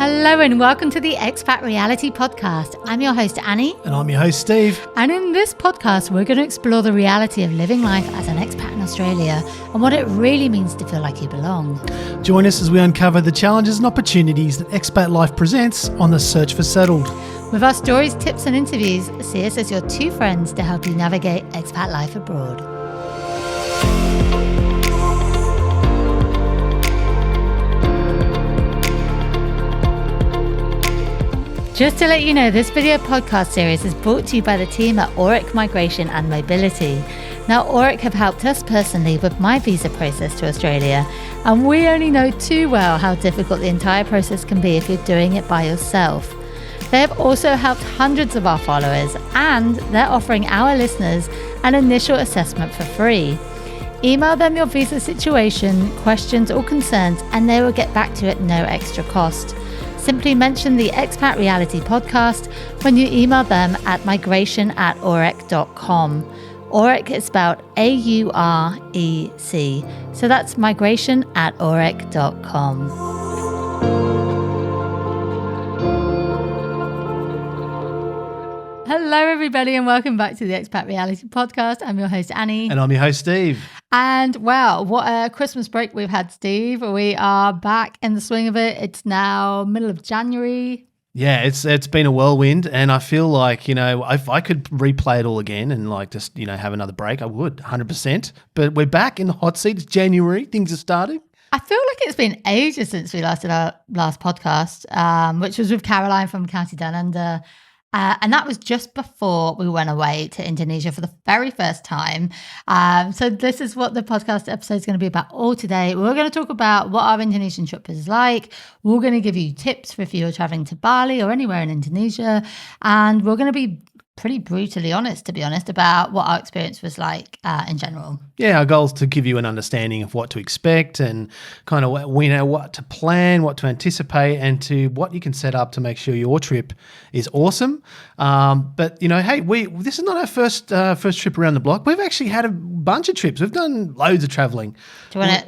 Hello and welcome to the Expat Reality Podcast. I'm your host Annie. And I'm your host Steve. And in this podcast, we're going to explore the reality of living life as an expat in Australia and what it really means to feel like you belong. Join us as we uncover the challenges and opportunities that expat life presents on the search for settled. With our stories, tips and interviews, see us as your two friends to help you navigate expat life abroad. Just to let you know, this video podcast series is brought to you by the team at Auric Migration and Mobility. Now, Auric have helped us personally with my visa process to Australia, and we only know too well how difficult the entire process can be if you're doing it by yourself. They have also helped hundreds of our followers, and they're offering our listeners an initial assessment for free. Email them your visa situation, questions or concerns, and they will get back to you at no extra cost. Simply mention the Expat Reality Podcast when you email them at migration@auric.com. Auric is spelled A-U-R-E-C. So that's migration@auric.com. Hello, everybody, and welcome back to the Expat Reality Podcast. I'm your host, Annie. And I'm your host, Steve. And wow, what a Christmas break we've had, Steve. We are back in the swing of it. It's now middle of January. Yeah, it's been a whirlwind, and I feel like, if I could replay it all again and just have another break, I would, 100%. But we're back in the hot seat. It's January. Things are starting. I feel like it's been ages since we last did our last podcast, which was with Caroline from County Down Under. And that was just before we went away to Indonesia for the very first time. So this is what the podcast episode is going to be about all today. We're going to talk about what our Indonesian trip is like. We're going to give you tips for if you're traveling to Bali or anywhere in Indonesia. And we're going to be pretty brutally honest, to be honest, about what our experience was like in general. Yeah, our goal is to give you an understanding of what to expect and kind of what to plan, what to anticipate, and to what you can set up to make sure your trip is awesome. But hey, this is not our first trip around the block. We've actually had a bunch of trips. We've done loads of traveling.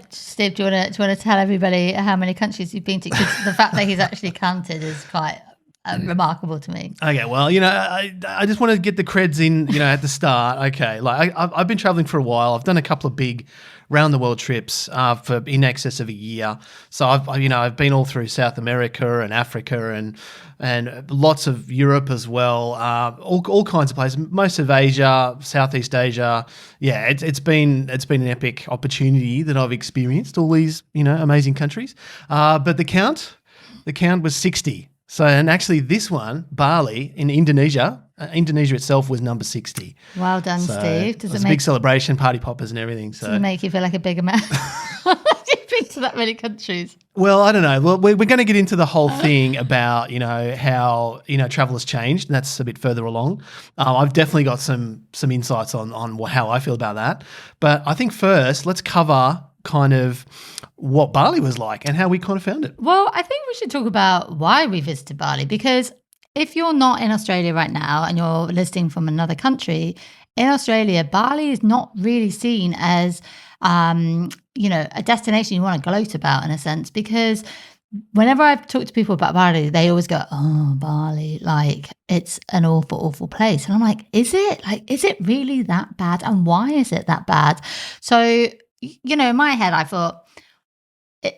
Steve? Do you want to tell everybody how many countries you've been to? Because the fact that he's actually counted is quite remarkable to me. Okay, well, I just want to get the creds in, at the start. Okay, I've been traveling for a while. I've done a couple of big round the world trips for in excess of a year. So I've been all through South America and Africa and lots of Europe as well. All kinds of places, most of Asia, Southeast Asia. Yeah, it's been an epic opportunity that I've experienced all these amazing countries. But the count was 60. So, and actually this one, Bali in Indonesia itself was number 60. Well done, Steve. It was a big celebration, party poppers and everything. So, does it make you feel like a bigger man? You've been to that many countries. Well, I don't know. Well, we're going to get into the whole thing about, how, travel has changed, and that's a bit further along. I've definitely got some insights on how I feel about that. But I think first, let's cover kind of what Bali was like and how we kind of found it. Well, I think we should talk about why we visited Bali, because if you're not in Australia right now and you're listening from another country, in Australia, Bali is not really seen as, a destination you want to gloat about in a sense, because whenever I've talked to people about Bali, they always go, oh, Bali, it's an awful, awful place. And I'm like, is it? Is it really that bad? And why is it that bad? So, in my head, I thought,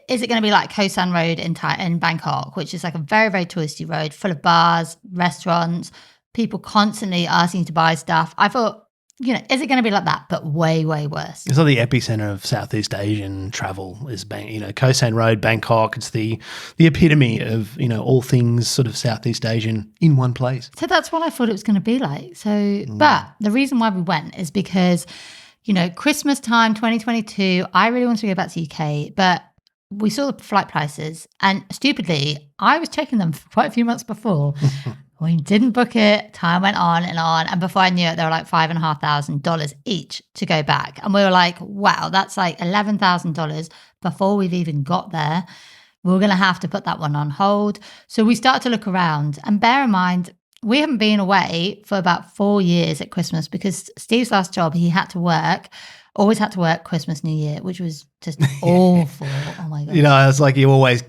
is it going to be like Koh San Road in Bangkok, which is like a very, very touristy road full of bars, restaurants, people constantly asking to buy stuff? I thought, is it going to be like that, but way, way worse? It's like the epicenter of Southeast Asian travel is, Koh San Road, Bangkok. It's the epitome of, all things sort of Southeast Asian in one place. So that's what I thought it was going to be like. So, But the reason why we went is because, Christmas time, 2022, I really wanted to go back to UK, but we saw the flight prices, and stupidly, I was checking them for quite a few months before. We didn't book it. Time went on, and before I knew it, they were like $5,500 each to go back. And we were like, wow, that's like $11,000 before we've even got there. We're going to have to put that one on hold. So we started to look around, and bear in mind, we haven't been away for about 4 years at Christmas because Steve's last job, he had to work Always had to work Christmas, New Year, which was just awful. Oh my god! You know, it's like you always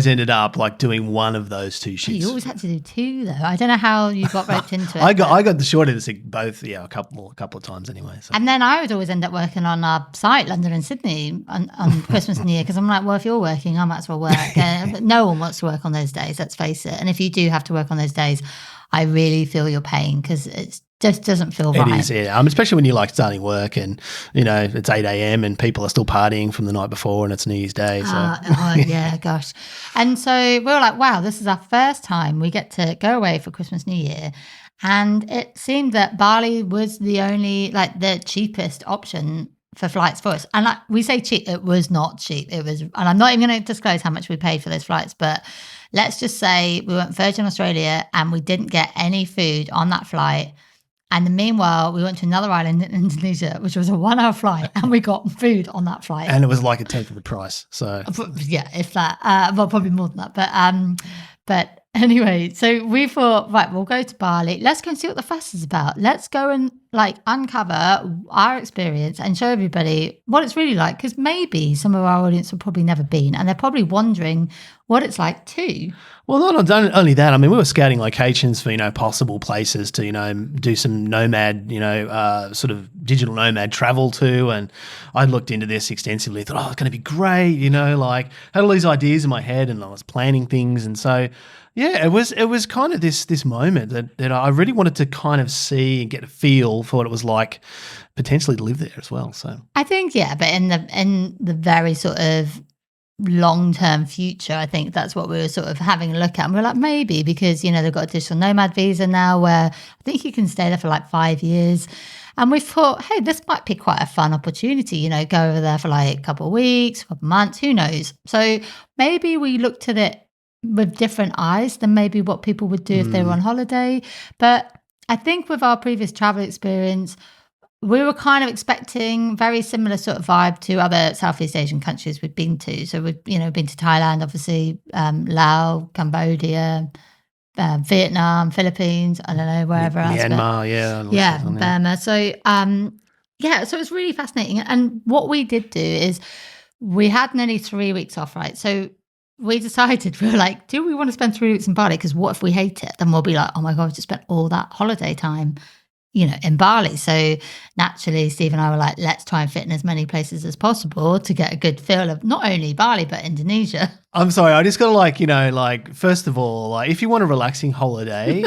ended up like doing one of those two shifts. You always had to do two though. I don't know how you got roped into it. I got the short end of the stick both, a couple of times anyway. So. And then I would always end up working on our site, London and Sydney, on Christmas and New Year, because I'm like, well, if you're working, I might as well work. But no one wants to work on those days, let's face it. And if you do have to work on those days, I really feel your pain because it just doesn't feel right. It is, yeah. Especially when you're like starting work and, you know, it's 8 a.m. and people are still partying from the night before and it's New Year's Day. So. Yeah, gosh. And so we were like, wow, this is our first time we get to go away for Christmas, New Year. And it seemed that Bali was the only, like the cheapest option for flights for us. And we say cheap, it was not cheap. It was, and I'm not even going to disclose how much we paid for those flights, but let's just say we went Virgin Australia and we didn't get any food on that flight. And then meanwhile, we went to another island in Indonesia, which was a 1-hour flight, and we got food on that flight. And it was like a tenth of the price. So yeah, if that, well, probably more than that. But anyway, so we thought, right, we'll go to Bali. Let's go and see what the fuss is about. Let's go and like uncover our experience and show everybody what it's really like. Because maybe some of our audience have probably never been, and they're probably wondering what it's like too. Well, not only that. I mean, we were scouting locations for, you know, possible places to, you know, do some nomad, you know, sort of digital nomad travel to. And I looked into this extensively, thought, it's going to be great, you know, like had all these ideas in my head and I was planning things. And so, yeah, it was kind of this moment that I really wanted to kind of see and get a feel for what it was like potentially to live there as well. So I think, yeah, but in the very sort of long-term future, I think that's what we were sort of having a look at. And we're like, maybe because, you know, they've got a digital nomad visa now where I think you can stay there for like 5 years. And we thought, hey, this might be quite a fun opportunity, you know, go over there for like a couple of weeks, a couple of months, who knows? So maybe we looked at it with different eyes than maybe what people would do if they were on holiday. But I think with our previous travel experience, we were kind of expecting very similar sort of vibe to other Southeast Asian countries we've been to. So we've, you know, been to Thailand, obviously, Laos, Cambodia, Vietnam, Philippines, I don't know, wherever else. Myanmar, yeah, Burma. So, so it's really fascinating. And what we did do is we had nearly 3 weeks off, right? So we decided, we were like, do we want to spend 3 weeks in Bali? Because what if we hate it? Then we'll be like, oh my God, we just spent all that holiday time, you know, in Bali. So naturally, Steve and I were like, let's try and fit in as many places as possible to get a good feel of not only Bali, but Indonesia. I'm sorry, I just got to like, you know, like first of all, like if you want a relaxing holiday,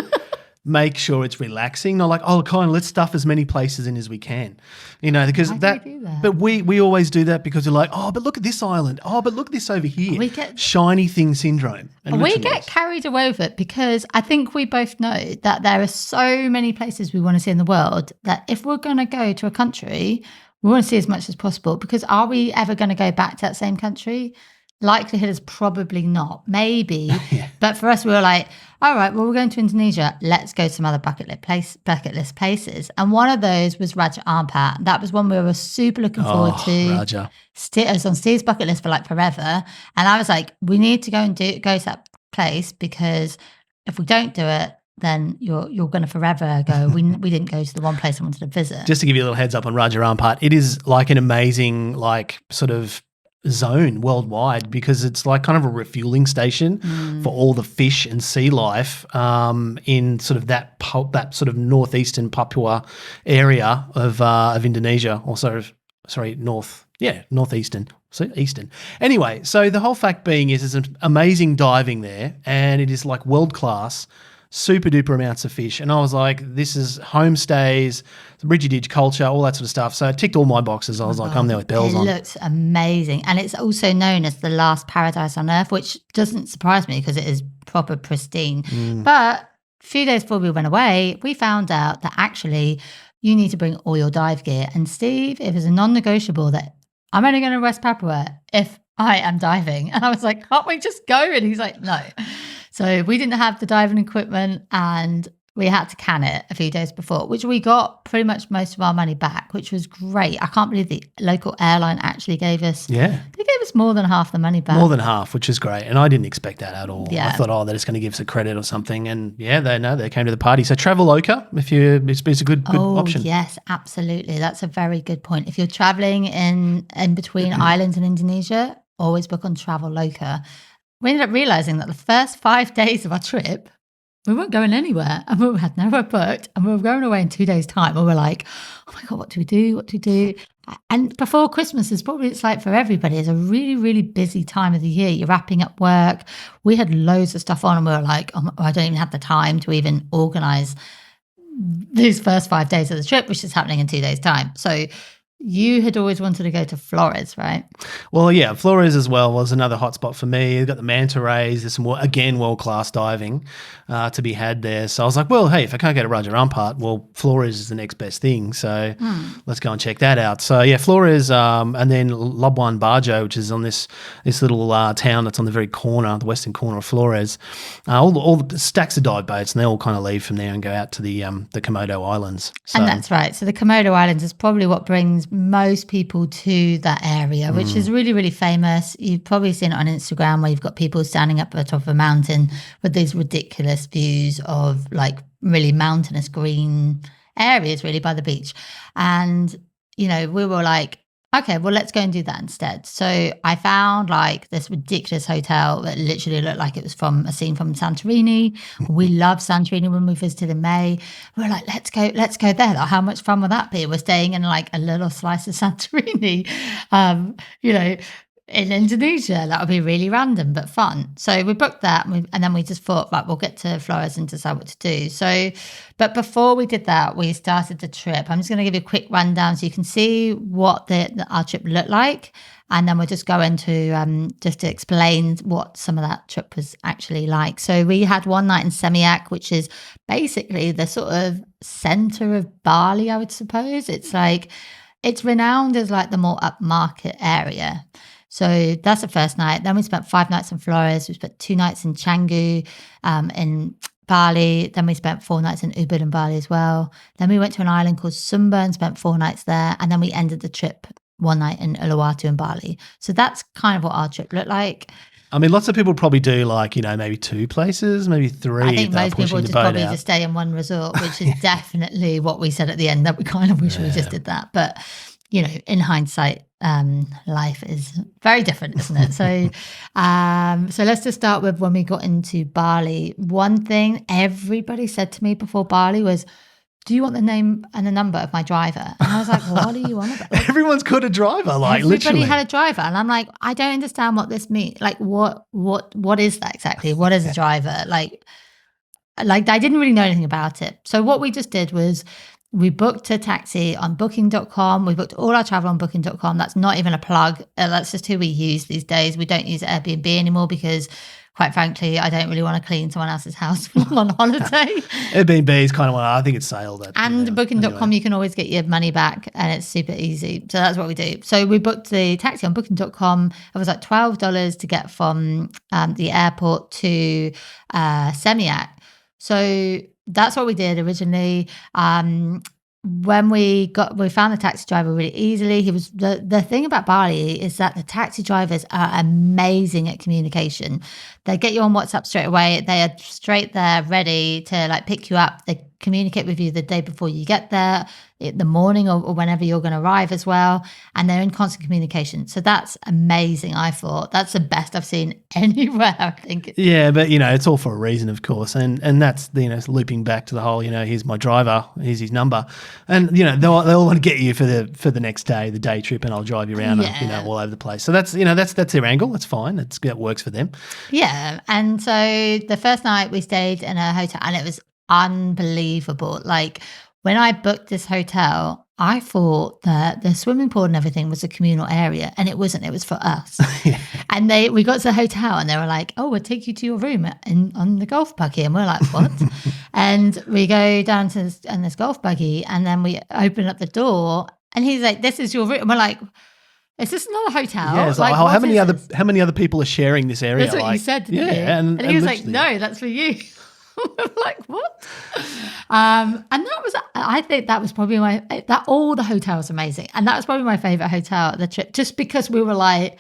make sure it's relaxing. Not like, let's stuff as many places in as we can, you know, because Why do we do that? But we always do that because we're like, but look at this island. But look at this over here. We get shiny thing syndrome. And we get carried away with it because I think we both know that there are so many places we want to see in the world that if we're going to go to a country, we want to see as much as possible, because are we ever going to go back to that same country? Likelihood is probably not. Maybe. Yeah. But for us, we were like, all right, well, we're going to Indonesia. Let's go to some other bucket list places. And one of those was Raja Ampat. That was one we were super looking forward to. Raja. It was on Steve's bucket list for like forever. And I was like, we need to go to that place, because if we don't do it, then you're going to forever go, we didn't go to the one place I wanted to visit. Just to give you a little heads up on Raja Ampat, it is like an amazing, like sort of zone worldwide, because it's like kind of a refueling station for all the fish and sea life in sort of that sort of northeastern Papua area of Indonesia, or sort of northeastern. So eastern. Anyway, so the whole fact being is there's an amazing diving there, and it is like world class, super duper amounts of fish. And I was like, this is homestays, Bridgie Ditch culture, all that sort of stuff. So it ticked all my boxes. I was like, I'm there with bells on. It looks amazing. And it's also known as the last paradise on earth, which doesn't surprise me because it is proper pristine. But a few days before we went away, we found out that actually you need to bring all your dive gear. And Steve, it was a non-negotiable that I'm only going to West Papua if I am diving. And I was like, can't we just go? And he's like, no. So we didn't have the diving equipment, and we had to can it a few days before, which we got pretty much most of our money back, which was great. I can't believe the local airline actually gave us, they gave us more than half the money back. More than half, which is great. And I didn't expect that at all. Yeah. I thought, they're just going to give us a credit or something. And they came to the party. So Traveloka, it's a good option. Yes, absolutely. That's a very good point. If you're traveling in between islands in Indonesia, always book on Traveloka. We ended up realizing that the first 5 days of our trip, we weren't going anywhere and we had nowhere booked and we were going away in 2 days' time. And we're like, oh my God, what do we do? What do we do? And before Christmas it's like for everybody, it's a really, really busy time of the year. You're wrapping up work. We had loads of stuff on and we were like, oh, I don't even have the time to even organize these first 5 days of the trip, which is happening in 2 days' time. So you had always wanted to go to Flores, right? Well, yeah, Flores as well was another hotspot for me. You've got the manta rays. There's some, again, world-class diving to be had there. So I was like, well, hey, if I can't go to Raja Ampat, well, Flores is the next best thing. So let's go and check that out. So, yeah, Flores and then Labuan Bajo, which is on this little town that's on the very corner, the western corner of Flores. All the stacks of dive boats, and they all kind of leave from there and go out to the Komodo Islands. So, and that's right. So the Komodo Islands is probably what brings most people to that area, which is really, really famous. You've probably seen it on Instagram where you've got people standing up at the top of a mountain with these ridiculous views of like really mountainous green areas really by the beach. And, we were like, okay, well, let's go and do that instead. So I found like this ridiculous hotel that literally looked like it was from a scene from Santorini. We loved Santorini when we visited in May. We were like, let's go there. Like, how much fun will that be? We're staying in like a little slice of Santorini, in Indonesia. That would be really random but fun. So we booked that and then we just thought, right, we'll get to Flores and decide what to do. So, but before we did that, we started the trip. I'm just going to give you a quick rundown so you can see what our trip looked like. And then we'll just go into just to explain what some of that trip was actually like. So we had one night in Seminyak, which is basically the sort of center of Bali, I would suppose. It's renowned as like the more upmarket area. So that's the first night. Then we spent 5 nights in Flores. We spent 2 nights in Canggu, in Bali. Then we spent 4 nights in Ubud in Bali as well. Then we went to an island called Sumba and spent 4 nights there. And then we ended the trip 1 night in Uluwatu in Bali. So that's kind of what our trip looked like. I mean, lots of people probably do like, maybe 2 places, maybe 3. I think most people just probably just stay in one resort, which is definitely what we said at the end, that we kind of wish we just did that. But, in hindsight, life is very different, isn't it? So, so let's just start with when we got into Bali. One thing everybody said to me before Bali was, do you want the name and the number of my driver? And I was like, what are you on about? Like, everyone's got a driver, like everybody literally. had a driver. And I'm like, I don't understand what this means. Like, what is that exactly? What is a driver? Like I didn't really know anything about it. So what we just did was we booked a taxi on booking.com. We booked all our travel on booking.com. That's not even a plug. That's just who we use these days. We don't use Airbnb anymore because, quite frankly, I don't really want to clean someone else's house on holiday. Airbnb is kind of one, I think it's sailed. And booking.com, you can always get your money back and it's super easy. So that's what we do. So we booked the taxi on booking.com. It was like $12 to get from the airport to Seminyak. So that's what we did originally. When we found the taxi driver really easily. He was the thing about Bali is that the taxi drivers are amazing at communication. They get you on WhatsApp straight away. They are straight there, ready to like pick you up. They communicate with you the day before you get there, the morning or whenever you're going to arrive as well. And they're in constant communication. So that's amazing, I thought. That's the best I've seen anywhere, I think. Yeah, but, it's all for a reason, of course. And that's, looping back to the whole, here's my driver, here's his number. And, they all want to get you for the next day, the day trip, and I'll drive you around, all over the place. So that's, that's their angle. That's fine. That works for them. Yeah. And so the first night we stayed in a hotel and it was unbelievable. Like when I booked this hotel, I thought that the swimming pool and everything was a communal area, and it wasn't. It was for us. And we got to the hotel and they were like, "Oh, we'll take you to your room on the golf buggy." And we're like, "What?" And we go down to this golf buggy, and then we open up the door, and he's like, "This is your room." And we're like, "Is this not a hotel?" Yeah, it's like how many other people are sharing this area? That's what you said, didn't you? And he was like, "No, that's for you." Like, what? And that was, I think that was probably all the hotel was amazing. And that was probably my favorite hotel at the trip, just because we were like,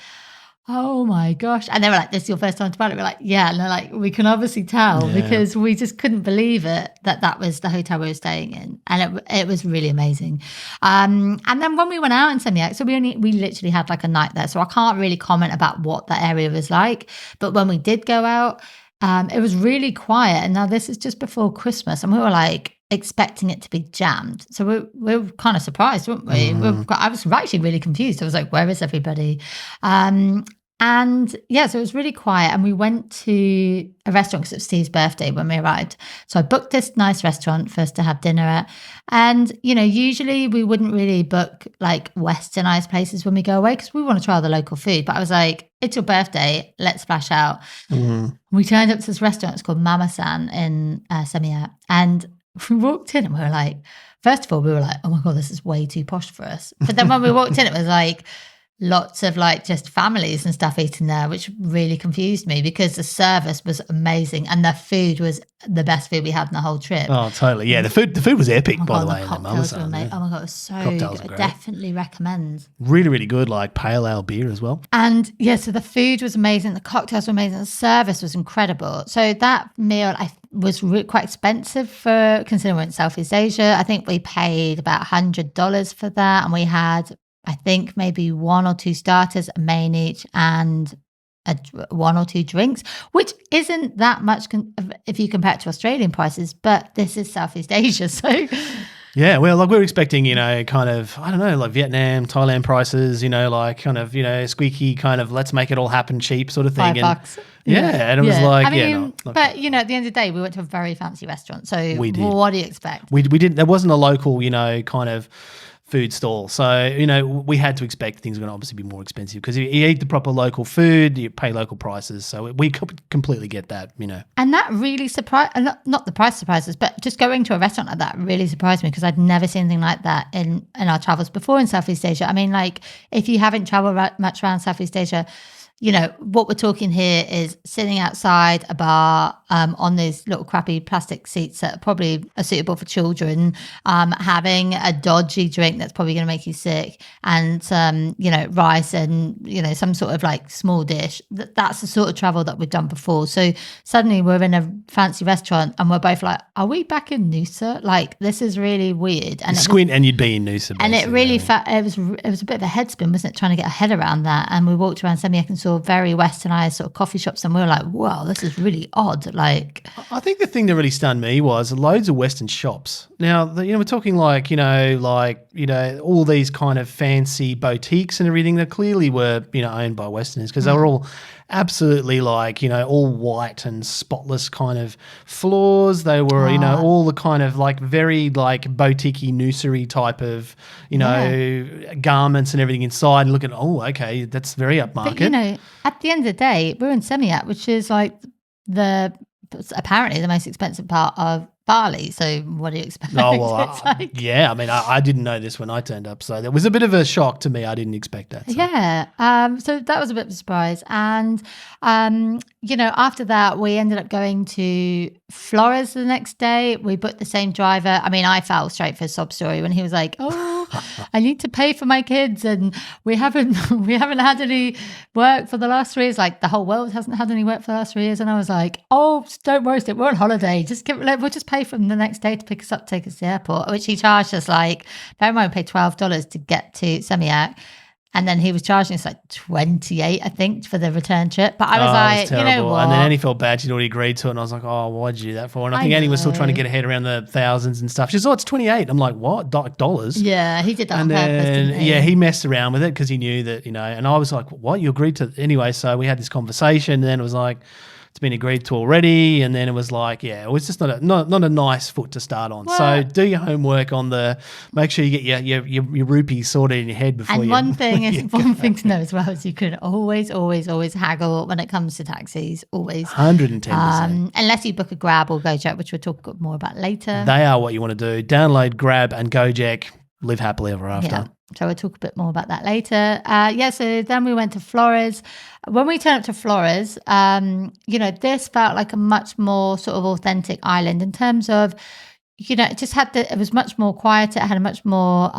oh my gosh. And they were like, this is your first time to Bali? We're like, yeah. And they're like, we can obviously tell because we just couldn't believe it that was the hotel we were staying in. And it was really amazing. And then when we went out in Seminyak, so we literally had like a night there. So I can't really comment about what that area was like. But when we did go out, it was really quiet. And now this is just before Christmas. And we were like expecting it to be jammed. So we were kind of surprised, weren't we? I was actually really confused. I was like, where is everybody? And yeah, so it was really quiet. And we went to a restaurant because it was Steve's birthday when we arrived. So I booked this nice restaurant for us to have dinner at. And, usually we wouldn't really book like westernized places when we go away because we want to try all the local food. But I was like, it's your birthday, let's splash out. We turned up to this restaurant. It's called Mama San in Seminyak. And we walked in and we were like, first of all, we were like, oh my God, this is way too posh for us. But then when we walked in, it was like, lots of like just families and stuff eating there, which really confused me because the service was amazing and the food was the best food we had in the whole trip. Oh, totally. Yeah, the food was epic, Oh by the God, way. the cocktails were amazing. Oh my God, it was so Cocktails good. were I great. definitely recommend. Really, really good, like pale ale beer as well. And yeah, so the food was amazing, the cocktails were amazing, the service was incredible. So that meal was quite expensive for considering we're in Southeast Asia. I think we paid about $100 for that, and we had, I think, maybe one or two starters, a main each, and one or two drinks, which isn't that much if you compare it to Australian prices, but this is Southeast Asia, so... Yeah, well, like we were expecting, kind of, I don't know, like Vietnam, Thailand prices, like kind of, squeaky kind of let's make it all happen cheap sort of thing. $5. Yeah, and it was like, I mean, not but at the end of the day, we went to a very fancy restaurant. So we did. What do you expect? We didn't, there wasn't a local, kind of food stall. So, we had to expect things were going to obviously be more expensive because you eat the proper local food, you pay local prices. So we completely get that, And that really surprised, not the price surprises, but just going to a restaurant like that really surprised me because I'd never seen anything like that in our travels before in Southeast Asia. I mean, like if you haven't traveled much around Southeast Asia, what we're talking here is sitting outside a bar on these little crappy plastic seats that probably are suitable for children, having a dodgy drink that's probably going to make you sick, and some, rice and, some sort of like small dish. That's the sort of travel that we've done before. So suddenly we're in a fancy restaurant and we're both like, are we back in Noosa? Like, this is really weird. And squint and you'd be in Noosa. And it really, it was a bit of a head spin, wasn't it? Trying to get a head around that. And we walked around Seminyak and saw very westernized sort of coffee shops, and we were like, wow, this is really odd. Like, I think the thing that really stunned me was loads of Western shops. Now, we're talking like, all these kind of fancy boutiques and everything that clearly were, owned by Westerners because they were all absolutely like, all white and spotless kind of floors. They were, all the kind of like very like boutique-y, noosery type of, garments and everything inside, and looking, okay, that's very upmarket. But, at the end of the day, we're in Seminyak, which is like apparently the most expensive part of Bali. So what do you expect? Oh, well, yeah. I mean, I didn't know this when I turned up. So that was a bit of a shock to me. I didn't expect that. So. Yeah. So that was a bit of a surprise. And, after that, we ended up going to Flores the next day. We booked the same driver. I mean, I fell straight for a sob story when he was like, I need to pay for my kids. And we haven't had any work for the last 3 years. Like the whole world hasn't had any work for the last 3 years. And I was like, don't worry, we're on holiday. We'll just pay for them the next day to pick us up, take us to the airport, which he charged us like, bear in mind, we paid $12 to get to Seminyak. And then he was charging us like $28, I think, for the return trip. But I was like, terrible. You know what? And then Annie felt bad. She'd already agreed to it. And I was like, why'd you do that for? And I think Annie was still trying to get her head around the thousands and stuff. She said, it's 28. I'm like, what? Dollars? Yeah, he did that on purpose, didn't he? Yeah, he messed around with it because he knew that, and I was like, what? You agreed to? Anyway, so we had this conversation. And then it was like, it's been agreed to already, and then it was like, it was just not a nice foot to start on. Well, so do your homework on make sure you get your rupees sorted in your head before. And one thing to know as well is you can always haggle when it comes to taxis. Always 110%. Unless you book a Grab or Gojek, which we'll talk more about later. They are what you want to do. Download Grab and Gojek. Live happily ever after. Yeah. So we'll talk a bit more about that later. So then we went to Flores. When we turned up to Flores, this felt like a much more sort of authentic island in terms of, it just it was much more quieter. It had a much more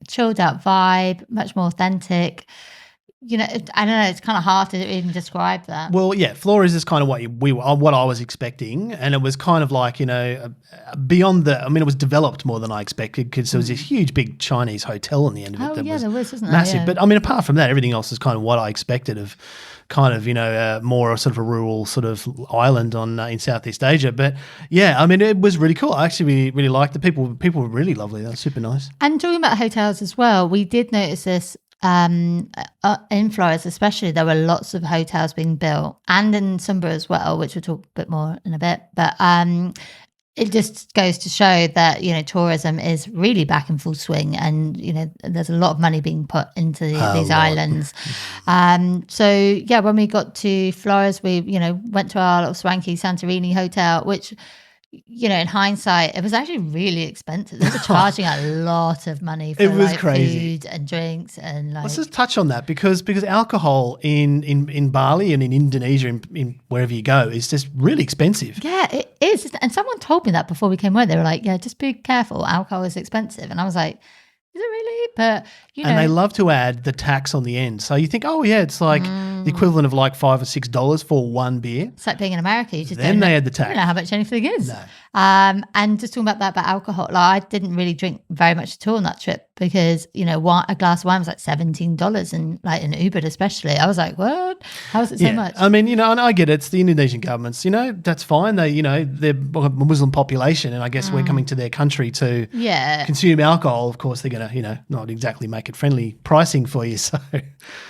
chilled out vibe, much more authentic. I don't know. It's kind of hard to even describe that. Well, yeah, Flores is kind of what I was expecting, and it was kind of like beyond it was developed more than I expected because there was this huge, big Chinese hotel on the end of it. Oh, that yeah, was there was, isn't there? massive. Yeah. But apart from that, everything else is kind of what I expected of kind of more sort of a rural sort of island in Southeast Asia. But yeah, it was really cool. I actually really, really liked the people. People were really lovely. They were super nice. And talking about hotels as well, we did notice this. In Flores especially, there were lots of hotels being built, and in Sumba as well, which we'll talk a bit more in a bit. But it just goes to show that tourism is really back in full swing, and there's a lot of money being put into these islands. When we got to Flores, we went to our little swanky Santorini hotel, which in hindsight, it was actually really expensive. They were charging a lot of money for crazy food and drinks and Let's just touch on that because alcohol in Bali and in Indonesia, in wherever you go, is just really expensive. Yeah, it is. And someone told me that before we came over. They were like, yeah, just be careful. Alcohol is expensive. And I was like, is it really? But and they love to add the tax on the end. So you think, oh yeah, it's like the equivalent of like $5 or $6 for one beer. It's like being in America. You just then they add the tax. You don't know how much anything is. No. And just talking about alcohol, I didn't really drink very much at all on that trip because a glass of wine was like $17, and like in Uber especially, I was like, what? How is it so much? And I get it. It's the Indonesian governments. That's fine. They, they're a Muslim population, and I guess we're coming to their country to consume alcohol. Of course, they're going to, not exactly make it friendly pricing for you. So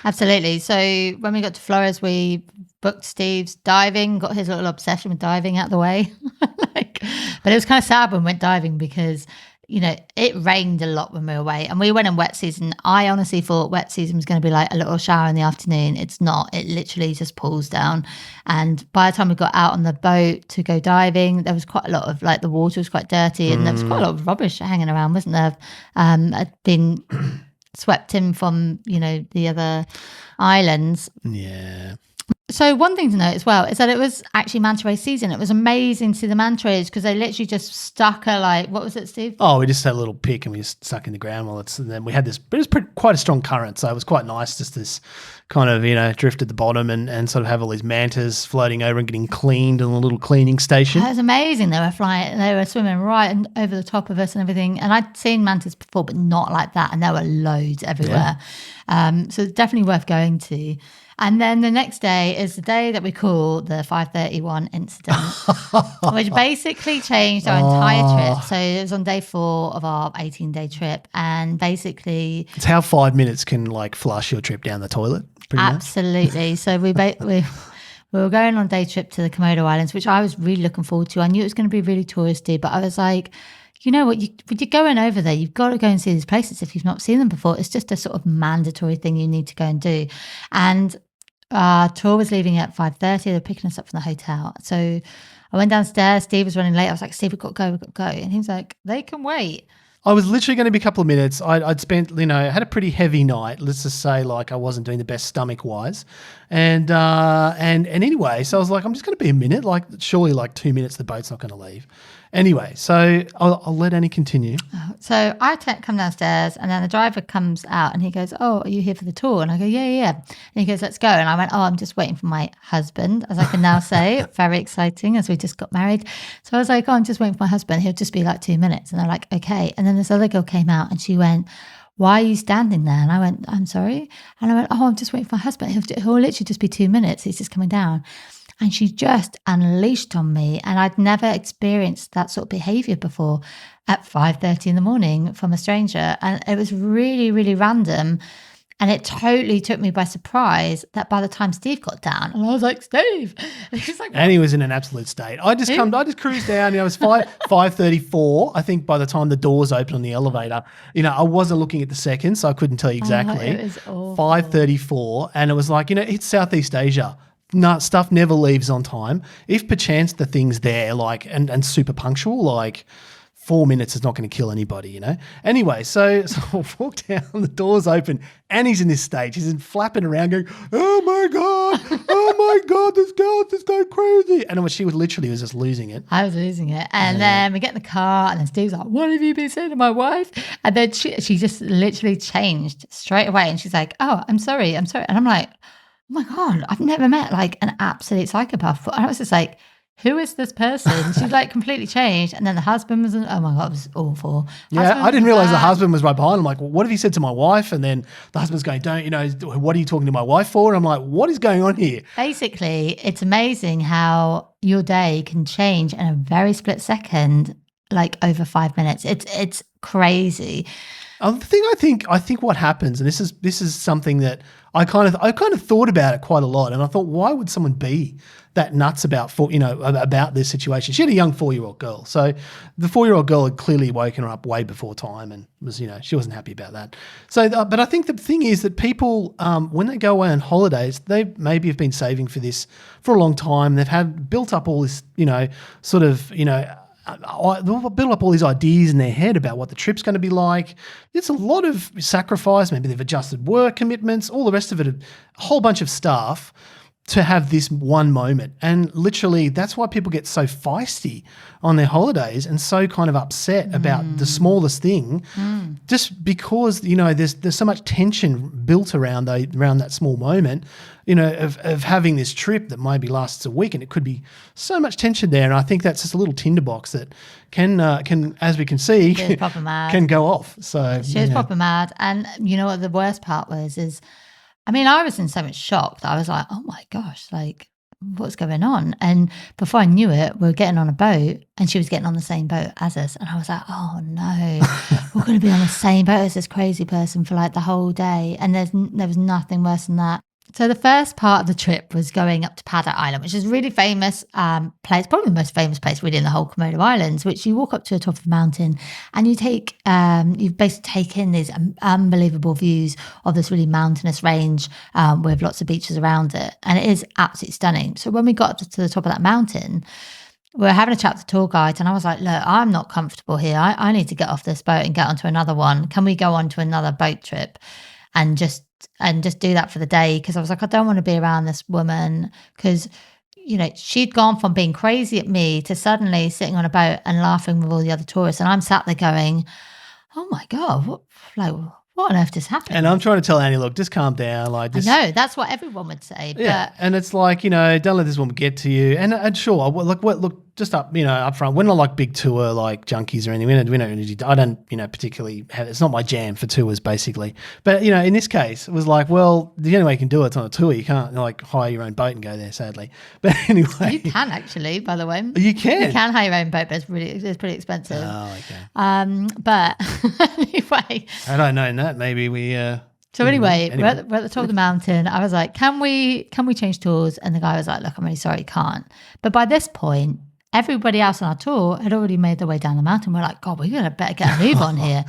absolutely. So when we got to Flores, we booked Steve's diving, got his little obsession with diving out of the way. But it was kind of sad when we went diving because, it rained a lot when we were away, and we went in wet season. I honestly thought wet season was going to be like a little shower in the afternoon. It's not. It literally just pulls down. And by the time we got out on the boat to go diving, there was quite a lot of the water was quite dirty, and there was quite a lot of rubbish hanging around, wasn't there? Had been swept in from, the other islands. Yeah. So one thing to note as well is that it was actually manta ray season. It was amazing to see the manta rays because they literally just stuck what was it, Steve? Oh, we just had a little pick and we just stuck in the ground and then we had this, but it was quite a strong current. So it was quite nice, just this kind of, drift at the bottom and sort of have all these mantas floating over and getting cleaned in a little cleaning station. That was amazing. They were swimming right over the top of us and everything. And I'd seen mantas before, but not like that. And there were loads everywhere. Yeah. So it's definitely worth going to. And then the next day is the day that we call the 531 incident, which basically changed our entire trip. So it was on day 4 of our 18-day trip. And basically... It's how 5 minutes can flush your trip down the toilet. Absolutely. Much. So we were going on a day trip to the Komodo Islands, which I was really looking forward to. I knew it was going to be really touristy, but I was like... You know what, when you're going over there, you've got to go and see these places if you've not seen them before. It's just a sort of mandatory thing you need to go and do. And our tour was leaving at 5:30. They were picking us up from the hotel. So I went downstairs. Steve was running late. I was like, Steve, we've got to go, we've got to go. And he was like, they can wait. I was literally going to be a couple of minutes. I'd spent, had a pretty heavy night. Let's just say I wasn't doing the best stomach-wise. And anyway, so I was like, I'm just going to be a minute. Surely 2 minutes, the boat's not going to leave. Anyway, so I'll let Annie continue. So I come downstairs and then the driver comes out and he goes, oh, are you here for the tour? And I go, yeah. And he goes, let's go. And I went, oh, I'm just waiting for my husband, as I can now say. Very exciting, as we just got married. So I was like, oh, I'm just waiting for my husband. He'll just be 2 minutes. And they're like, okay. And then this other girl came out and she went, why are you standing there? And I went, I'm sorry. And I went, oh, I'm just waiting for my husband. He'll literally just be 2 minutes. He's just coming down. And she just unleashed on me. And I'd never experienced that sort of behavior before at 5:30 in the morning from a stranger. And it was really, really random. And it totally took me by surprise that by the time Steve got down, and I was like, Steve. And he was like, and he was in an absolute state. I just cruised down. It was 5:34. I think by the time the doors opened on the elevator, I wasn't looking at the seconds, so I couldn't tell you exactly. It was awful. 5:34. And it was it's Southeast Asia. No, stuff never leaves on time. If perchance the thing's there, and super punctual, 4 minutes is not going to kill anybody, you know? Anyway, so I walk down, the door's open, and he's in this stage. He's flapping around going, oh my God, this girl's just going crazy. And she was just losing it. I was losing it. And then we get in the car and then Steve's like, what have you been saying to my wife? And then she just literally changed straight away. And she's like, oh, I'm sorry. And I'm like, oh my God, I've never met like an absolute psychopath. And I was just like, who is this person? She's like completely changed. And then the husband was, oh my God, it was awful. Yeah, I didn't realize the husband was right behind him. Like, well, what have you said to my wife? And then the husband's going, what are you talking to my wife for? And I'm like, what is going on here? Basically, it's amazing how your day can change in a very split second, like over 5 minutes. It's crazy. The thing I think what happens, and this is something that I kind of thought about it quite a lot, and I thought, why would someone be that nuts about this situation? She had a young 4-year-old girl, so the 4-year-old girl had clearly woken her up way before time, and was she wasn't happy about that. So, but I think the thing is that people when they go away on holidays, they maybe have been saving for this for a long time. They've built up all this they'll build up all these ideas in their head about what the trip's going to be like. It's a lot of sacrifice. Maybe they've adjusted work commitments, all the rest of it, a whole bunch of stuff to have this one moment. And literally that's why people get so feisty on their holidays and so kind of upset about the smallest thing, just because, there's so much tension built around that small moment, of having this trip that maybe lasts a week, and it could be so much tension there. And I think that's just a little tinderbox that can, as we can see, can go off. So she was proper mad. And you know what the worst part was I was in so much shock that I was like, oh my gosh, like what's going on? And before I knew it, we were getting on a boat and she was getting on the same boat as us. And I was like, oh no, we're going to be on the same boat as this crazy person for like the whole day. And there was nothing worse than that. So the first part of the trip was going up to Paddock Island, which is a really famous place, probably the most famous place really in the whole Komodo Islands, which you walk up to the top of the mountain and you basically take in these unbelievable views of this really mountainous range with lots of beaches around it. And it is absolutely stunning. So when we got up to the top of that mountain, we were having a chat with the tour guide and I was like, look, I'm not comfortable here. I need to get off this boat and get onto another one. Can we go on to another boat trip and just do that for the day? Because I was like, I don't want to be around this woman, because she'd gone from being crazy at me to suddenly sitting on a boat and laughing with all the other tourists, and I'm sat there going, oh my God, what on earth just happened? And I'm trying to tell Annie, look, just calm down. I know that's what everyone would say. Yeah, and it's like, don't let this woman get to you. And sure, look, just up front, we're not like big tour like junkies or anything. I don't particularly have, it's not my jam for tours basically. But in this case, it was like, well, the only way you can do it's on a tour. You can't like hire your own boat and go there, sadly. But anyway, you can actually, by the way, you can hire your own boat, but it's pretty expensive. Oh, okay. But anyway, had I known that, maybe we. So anyway, we're at the top of the mountain. I was like, can we change tours? And the guy was like, look, I'm really sorry, you can't. But by this point, everybody else on our tour had already made their way down the mountain. We're like, God, we're better get a move on here.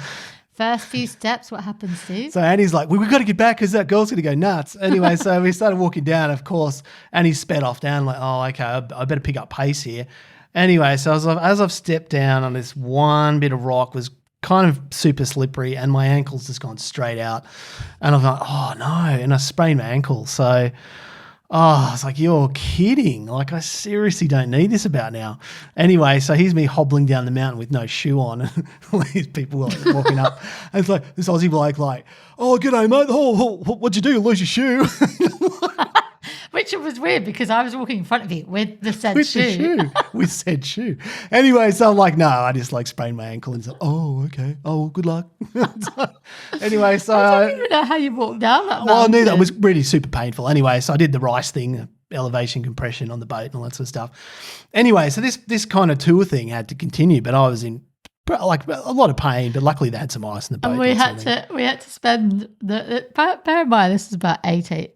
First few steps, what happens, Steve? So Annie's like, we've got to get back because that girl's going to go nuts. Anyway, so we started walking down, of course. Annie sped off down like, oh, okay, I better pick up pace here. Anyway, so as I've stepped down on this one bit of rock, was kind of super slippery and my ankle's just gone straight out. And I'm like, oh no. And I sprained my ankle. So, I was like, you're kidding. Like, I seriously don't need this about now. Anyway, so here's me hobbling down the mountain with no shoe on. And all these people were like walking up. And it's like, this Aussie bloke like, oh, g'day, mate. Oh, what'd you do? You lose your shoe? Which was weird because I was walking in front of you with the said shoe. With said shoe. Anyway, so I'm like, no, I just like sprained my ankle and said, oh, okay. Oh, good luck. Anyway, so I don't even know how you walked down that mountain. Well, I knew that was really super painful. Anyway, so I did the rice thing, elevation compression on the boat and all that sort of stuff. Anyway, so this kind of tour thing had to continue, but I was in like a lot of pain, but luckily they had some ice in the boat. And we had to spend bear in mind this is about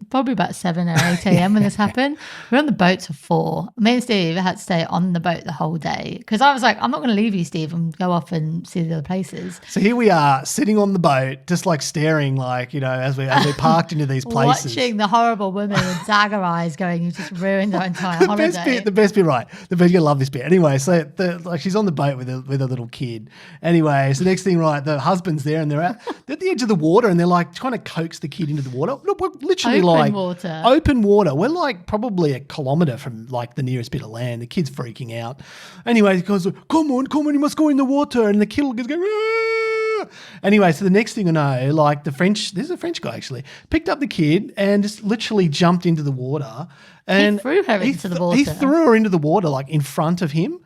probably about 7 or 8 a.m. when this happened. We were on the boat till 4. Me and Steve had to stay on the boat the whole day because I was like, I'm not going to leave you, Steve, and go off and see the other places. So here we are sitting on the boat, just like staring, like as we parked into these places, watching the horrible women with dagger eyes, going, you just ruined our entire holiday. The best bit, right? The best, you love this bit. Anyway, so like she's on the boat with a little kid. kid. Anyway, so next thing, right, the husband's there and they're at the edge of the water and they're like trying to coax the kid into the water. Look, we're literally open water. We're like probably a kilometre from like the nearest bit of land. The kid's freaking out. Anyway, he goes, come on, you must go in the water. And the kid is going, ah! Anyway, so the next thing I know, like this is a French guy actually, picked up the kid and just literally jumped into the water. And he threw her into the water. He threw her into the water, like in front of him.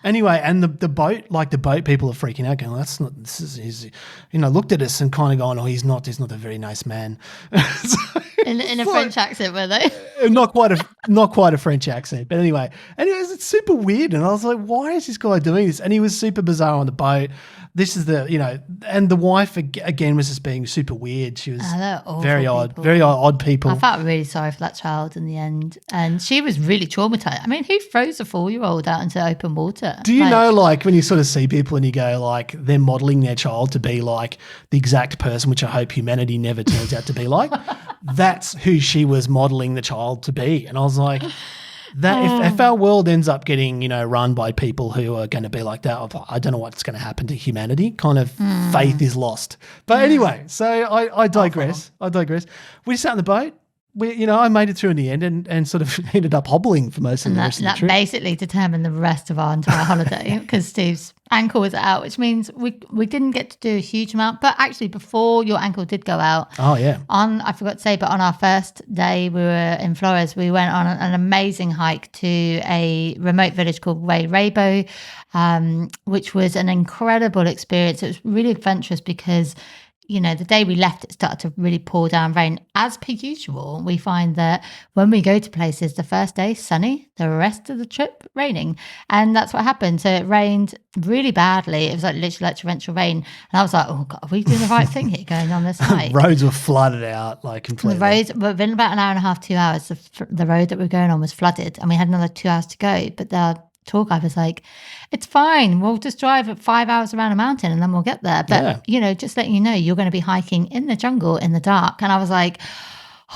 Anyway, and the boat people are freaking out, going, he's looked at us and kind of going, oh, he's not a very nice man. So in a French accent, were they? Not quite a French accent. But anyways, it's super weird. And I was like, why is this guy doing this? And he was super bizarre on the boat. This is and the wife again was just being super weird. She was very odd people. I felt really sorry for that child in the end. And she was really traumatized. I mean, who throws a 4-year-old out into open water? Do you know, like, when you sort of see people and you go, like, they're modelling their child to be like the exact person, which I hope humanity never turns out to be like, that's who she was modelling the child to be. And I was like, if our world ends up getting, run by people who are going to be like that, I don't know what's going to happen to humanity. Kind of faith is lost. But anyway, so I digress. We sat in the boat. I made it through in the end and sort of ended up hobbling for most of the rest of the trip. That basically determined the rest of our entire holiday because Steve's ankle was out, which means we didn't get to do a huge amount. But actually, before your ankle did go out, I forgot to say, but on our first day we were in Flores, we went on an amazing hike to a remote village called Rabo, which was an incredible experience. It was really adventurous because the day we left, it started to really pour down rain. As per usual, we find that when we go to places, the first day sunny, the rest of the trip raining. And that's what happened. So it rained really badly. It was like literally like torrential rain. And I was like, oh God, are we doing the right thing here going on this hike? Roads were flooded out like completely. The roads, within about an hour and a half, 2 hours, the road that we were going on was flooded. And we had another 2 hours to go. But the tour guide was like, it's fine, we'll just drive at 5 hours around a mountain and then we'll get there, but just letting you know, you're going to be hiking in the jungle in the dark. And I was like,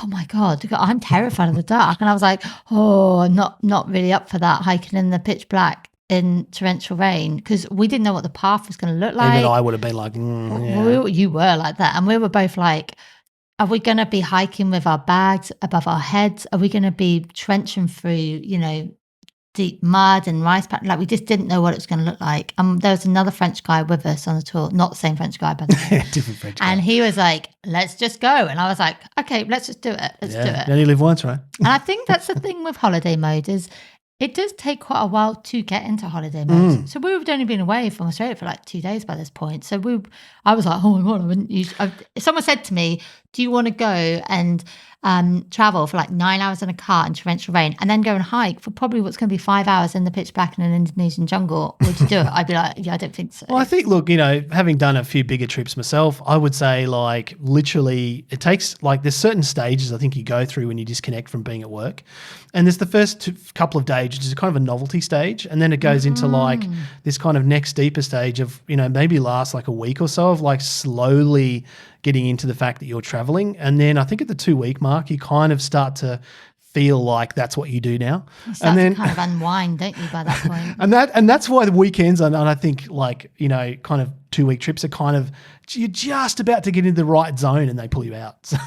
oh my God, I'm terrified of the dark. And I was like, oh, I'm not really up for that, hiking in the pitch black in torrential rain, because we didn't know what the path was going to look like. Even I would have been like, you were like that. And we were both like, are we going to be hiking with our bags above our heads? Are we going to be trenching through, deep mud and rice paddies? Like, we just didn't know what it was going to look like. There was another French guy with us on the tour, not the same French guy, by the way. Different French guy. And he was like, let's just go. And I was like, okay, let's just do it. Let's do it. You only live once, right? And I think that's the thing with holiday mode is it does take quite a while to get into holiday mode. So we've only been away from Australia for like 2 days by this point. So I was like, oh my God, I wouldn't use. Someone said to me, do you want to go and travel for like 9 hours in a car in torrential rain and then go and hike for probably what's going to be 5 hours in the pitch black in an Indonesian jungle? Would you do it? I'd be like, yeah, I don't think so. Well, I think, look, having done a few bigger trips myself, I would say like literally it takes like there's certain stages I think you go through when you disconnect from being at work. And there's the first couple of days, which is kind of a novelty stage. And then it goes into like this kind of next deeper stage of, maybe lasts like a week or so of like slowly getting into the fact that you're traveling. And then I think at the 2-week mark, you kind of start to feel like that's what you do now. You start to kind of unwind, don't you, by that point? and that's why the weekends, and I think like, kind of 2-week trips are kind of, you're just about to get into the right zone and they pull you out. So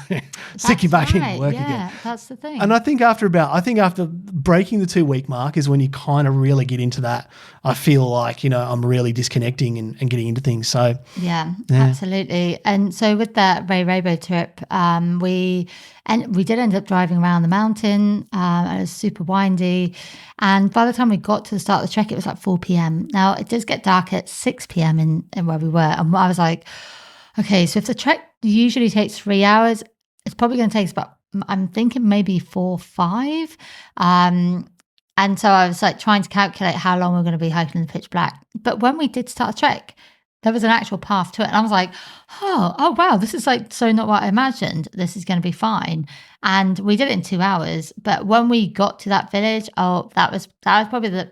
stick you back in work again. Yeah, that's the thing. And I think after breaking the 2-week mark is when you kind of really get into that. I feel like, I'm really disconnecting and getting into things. So yeah, absolutely. And so with that Ray Rabo trip, we did end up driving around the mountain. And it was super windy. And by the time we got to the start of the trek, it was like 4 p.m. Now, it does get dark at 6 p.m. in where we were. And I was like, okay, so if the trek usually takes 3 hours, it's probably going to take us about, I'm thinking maybe 4 or 5. And so I was like trying to calculate how long we're going to be hiking in the pitch black. But when we did start a trek, there was an actual path to it. And I was like, oh wow, this is like so not what I imagined. This is going to be fine. And we did it in 2 hours. But when we got to that village, that was probably the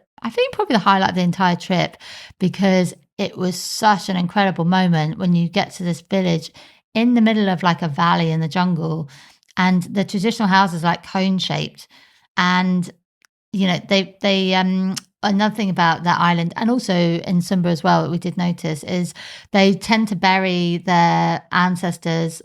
highlight of the entire trip, because it was such an incredible moment when you get to this village in the middle of like a valley in the jungle, and the traditional houses like cone shaped, and they another thing about that island, and also in Sumba as well, what we did notice is they tend to bury their ancestors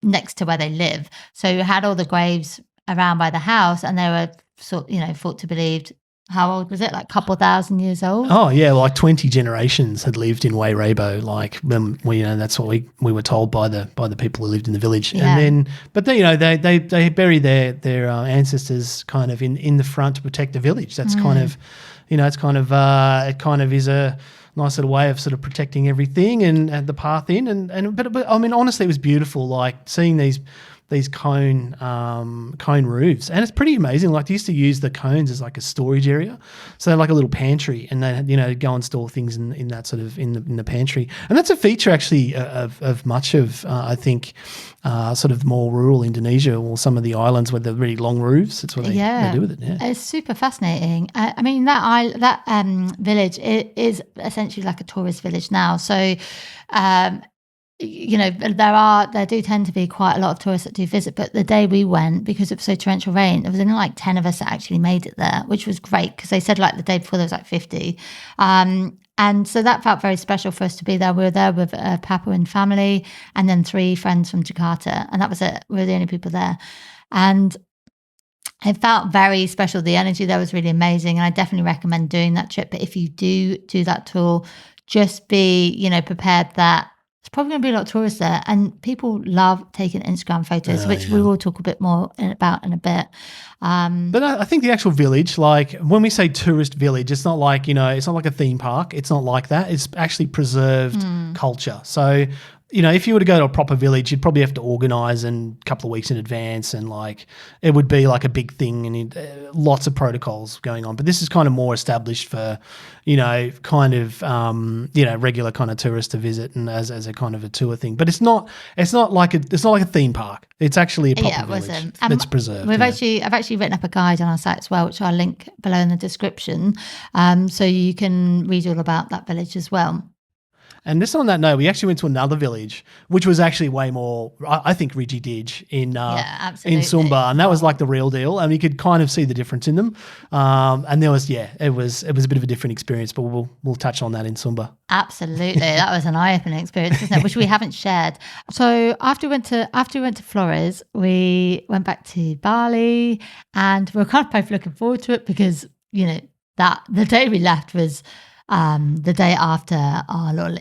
next to where they live. So you had all the graves around by the house, and they were thought to believed. How old was it? Like a couple thousand years old? Oh yeah, like 20 generations had lived in Wairebo. Like that's what we were told by the people who lived in the village. Yeah. And then, but they bury their ancestors kind of in the front to protect the village. That's kind of, it kind of is a nice little way of sort of protecting everything and the path in. But I mean, honestly, it was beautiful. Like seeing these cone roofs, and it's pretty amazing. Like they used to use the cones as like a storage area, so they're like a little pantry, and they go and store things in that sort of in the pantry. And that's a feature actually of much of I think sort of more rural Indonesia or some of the islands where they're really long roofs. That's what they do with it. Yeah, it's super fascinating. I mean that village is essentially like a tourist village now. So. There do tend to be quite a lot of tourists that do visit, but the day we went, because it was so torrential rain, there was only like 10 of us that actually made it there, which was great because they said like the day before there was like 50. And so that felt very special for us to be there. We were there with a Papuan family and then 3 friends from Jakarta, and that was it. We were the only people there. And it felt very special. The energy there was really amazing, and I definitely recommend doing that trip. But if you do that tour, just be, prepared that there's probably going to be a lot of tourists there, and people love taking Instagram photos, which we will talk a bit more about in a bit. But I think the actual village, like when we say tourist village, it's not like, it's not like a theme park. It's not like that. It's actually preserved culture. So, if you were to go to a proper village, you'd probably have to organise a couple of weeks in advance, and like it would be like a big thing and lots of protocols going on. But this is kind of more established for, regular kind of tourists to visit and as a kind of a tour thing. But it's not like a theme park. It's actually a proper village that's preserved. I've actually written up a guide on our site as well, which I'll link below in the description, so you can read all about that village as well. And just on that note, we actually went to another village, which was actually way more, I think, Ridgy-Didge in Sumba, and that was like the real deal, and you could kind of see the difference in them. And there was, it was a bit of a different experience, but we'll touch on that in Sumba. Absolutely, that was an eye-opening experience, isn't it? Which we haven't shared. So after we went to Flores, we went back to Bali, and we were kind of both looking forward to it because that the day we left was the day after our little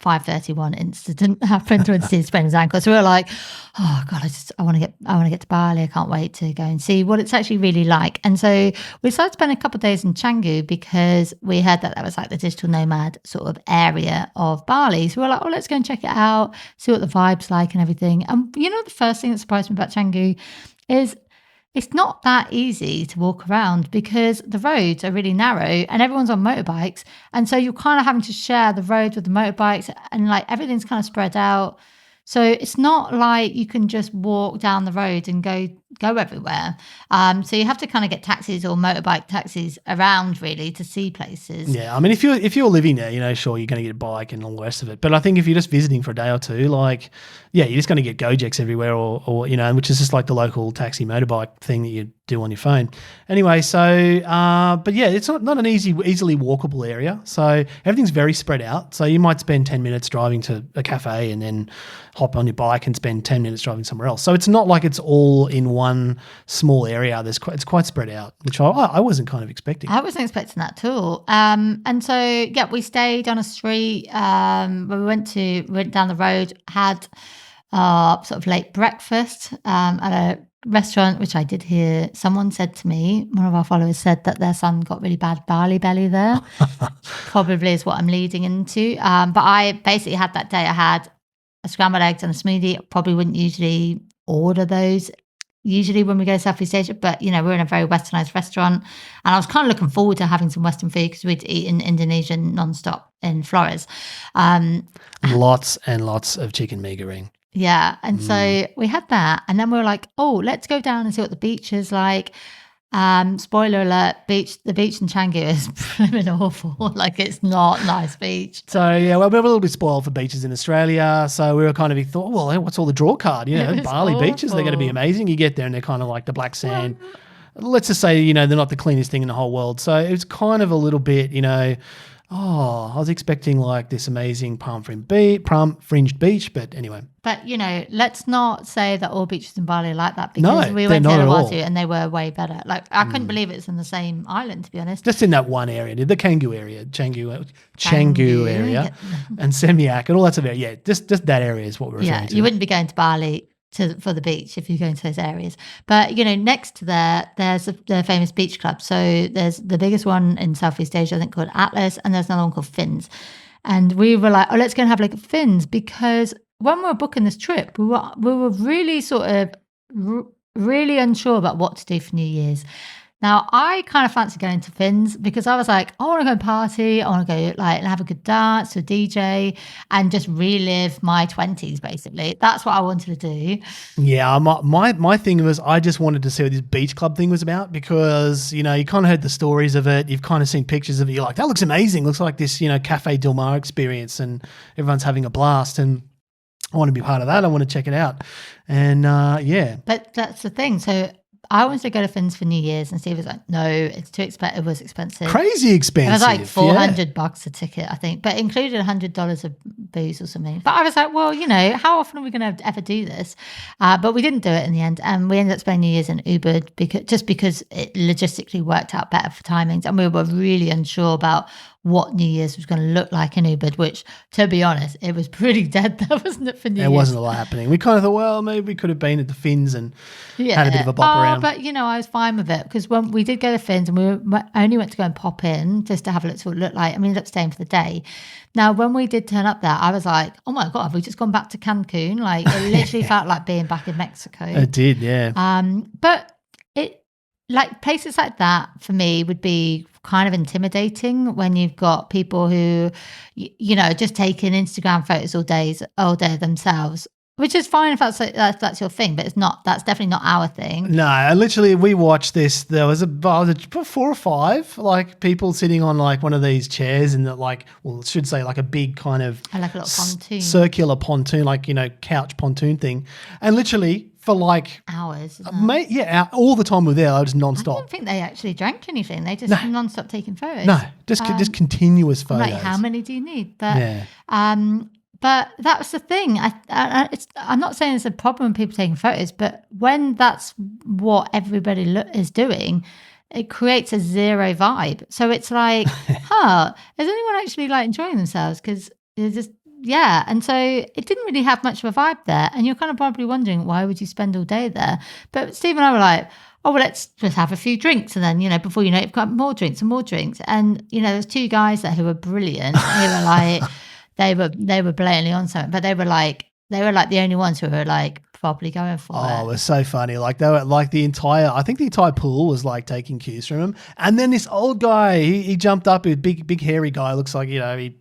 5:31 incident happened when Steve sprained his ankle. So we were like, oh God, I want to get to Bali. I can't wait to go and see what it's actually really like. And so we decided to spend a couple of days in Canggu because we heard that was like the digital nomad sort of area of Bali. So we were like, oh, let's go and check it out, see what the vibe's like and everything. And the first thing that surprised me about Canggu is it's not that easy to walk around because the roads are really narrow and everyone's on motorbikes. And so you're kind of having to share the roads with the motorbikes, and like everything's kind of spread out. So it's not like you can just walk down the road and go everywhere. So you have to kind of get taxis or motorbike taxis around really to see places. Yeah, I mean, if you're living there, sure, you're going to get a bike and all the rest of it. But I think if you're just visiting for a day or two, like, yeah, you're just going to get Gojeks everywhere, or which is just like the local taxi motorbike thing that you do on your phone. Anyway, so but yeah, it's not an easily walkable area. So everything's very spread out. So you might spend 10 minutes driving to a cafe and then hop on your bike and spend 10 minutes driving somewhere else. So it's not like it's all in one small area. It's quite spread out, which I wasn't kind of expecting. I wasn't expecting that at all. And so yeah, we stayed on a street. We went down the road, had sort of late breakfast at a restaurant, which I did hear someone said to me, one of our followers said that their son got really bad Bali belly there. Probably is what I'm leading into. But I basically had that day, I had a scrambled eggs and a smoothie. I probably wouldn't usually order those when we go to Southeast Asia, but we're in a very westernized restaurant, and I was kind of looking forward to having some Western food because we'd eaten Indonesian non-stop in Flores. Lots and lots of chicken mee goreng. Yeah, and so we had that, and then we were like, oh, let's go down and see what the beach is like. Spoiler alert, the beach in Canggu is blooming awful. Like, it's not a nice beach. So yeah, well, we're a little bit spoiled for beaches in Australia. So we were kind of thought, well, what's all the draw card? Bali awful. beaches, they're going to be amazing. You get there and they're kind of like the black sand. let's just say, you know, they're not the cleanest thing in the whole world. So it was kind of a little bit, you know, I was expecting like this amazing palm-fringed beach, but anyway. But, you know, let's not say that all beaches in Bali are like that, No, because we they're went to not at all. Uluwatu and they were way better. Like, I couldn't believe it's in the same island, to be honest. Just in that one area, the Canggu area, Canggu Canggu. area, and Semiak and all that sort of area. Yeah, just that area is what we're referring to. You wouldn't be going to Bali for the beach if you're going to those areas. But, you know, next to there's the famous beach club. So there's the biggest one in Southeast Asia, I think, called Atlas, and there's another one called Fins. And we were like, let's go and have like Fins, because when we were booking this trip, we were really sort of really unsure about what to do for New Year's. Now, I kind of fancy going to Fins because I was like, I want to go and party. I want to go like and have a good dance to a DJ and just relive my 20s, basically. That's what I wanted to do. Yeah, my thing was I just wanted to see what this beach club thing was about, because, you know, you kind of heard the stories of it. You've kind of seen pictures of it. You're like, that looks amazing. Looks like this, you know, Cafe Del Mar experience, and everyone's having a blast. And I want to be part of that. I want to check it out. And yeah. But that's the thing. So I wanted to go to Fins for New Year's, and Steve was like, no, it's too expensive. It was expensive. Crazy expensive. It was like $400 a ticket, I think, but included $100 of booze or something. But I was like, well, you know, how often are we going to ever do this? But we didn't do it in the end. And we ended up spending New Year's in Ubud because it logistically worked out better for timings. And we were really unsure about what New Year's was going to look like in Ubud, which, to be honest, it was pretty dead there, wasn't it, for New Year's? There wasn't a lot happening. We kind of thought, well, maybe we could have been at the Fins and had a bit of a bop around. But, you know, I was fine with it, because when we did go to Fins, and we only went to go and pop in just to have a look what it looked like, and we ended up staying for the day. Now, when we did turn up there, I was like, oh my God, have we just gone back to Cancun? Like, it literally felt like being back in Mexico. It did, yeah. But it, like, places like that for me would be kind of intimidating when you've got people who, you know, just taking Instagram photos all day themselves, which is fine if that's your thing, but that's definitely not our thing. No, literally, we watched this. There was about 4 or 5 like people sitting on like one of these chairs, and like, well, I should say like a big kind of like a little pontoon, circular pontoon, like, you know, couch pontoon thing, and literally for like hours. All the time we were there, I was I non-stop. don't think they actually drank anything. They just non-stop taking photos. No, just continuous photos. Like, how many do you need? But yeah. But that was the thing. I'm not saying it's a problem when people taking photos, but when that's what everybody is doing, it creates a zero vibe. So it's like, is anyone actually like enjoying themselves? Because it's just, yeah. And so it didn't really have much of a vibe there. And you're kind of probably wondering, why would you spend all day there? But Steve and I were like, oh, well, let's just have a few drinks. And then, you know, before you know it, you've got more drinks and more drinks. And, you know, there's 2 guys there who were brilliant. They were like, they were blatantly on something, but they were like the only ones who were like probably going for it. Oh, it was so funny. Like, they were like I think the entire pool was like taking cues from him. And then this old guy, he jumped up, a big hairy guy, looks like, you know, he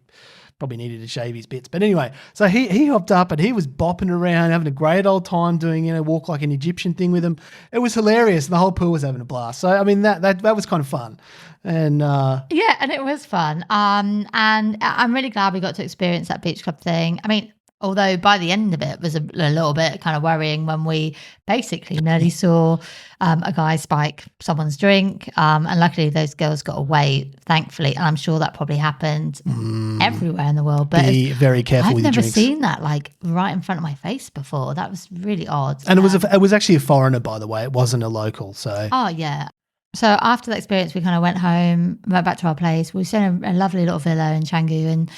probably needed to shave his bits. But anyway, so he hopped up and he was bopping around, having a great old time doing, you know, walk like an Egyptian thing with him. It was hilarious. And the whole pool was having a blast. So, I mean, that was kind of fun. And yeah, and it was fun. And I'm really glad we got to experience that beach club thing. I mean, although by the end of it was a little bit kind of worrying when we basically nearly saw a guy spike someone's drink. And luckily those girls got away, thankfully. And I'm sure that probably happened everywhere in the world. But be very careful with your drinks. I've never seen that like right in front of my face before. That was really odd. And it was actually a foreigner, by the way. It wasn't a local. So. Oh, yeah. So after that experience, we kind of went home, went back to our place. We stayed in a lovely little villa in Canggu, and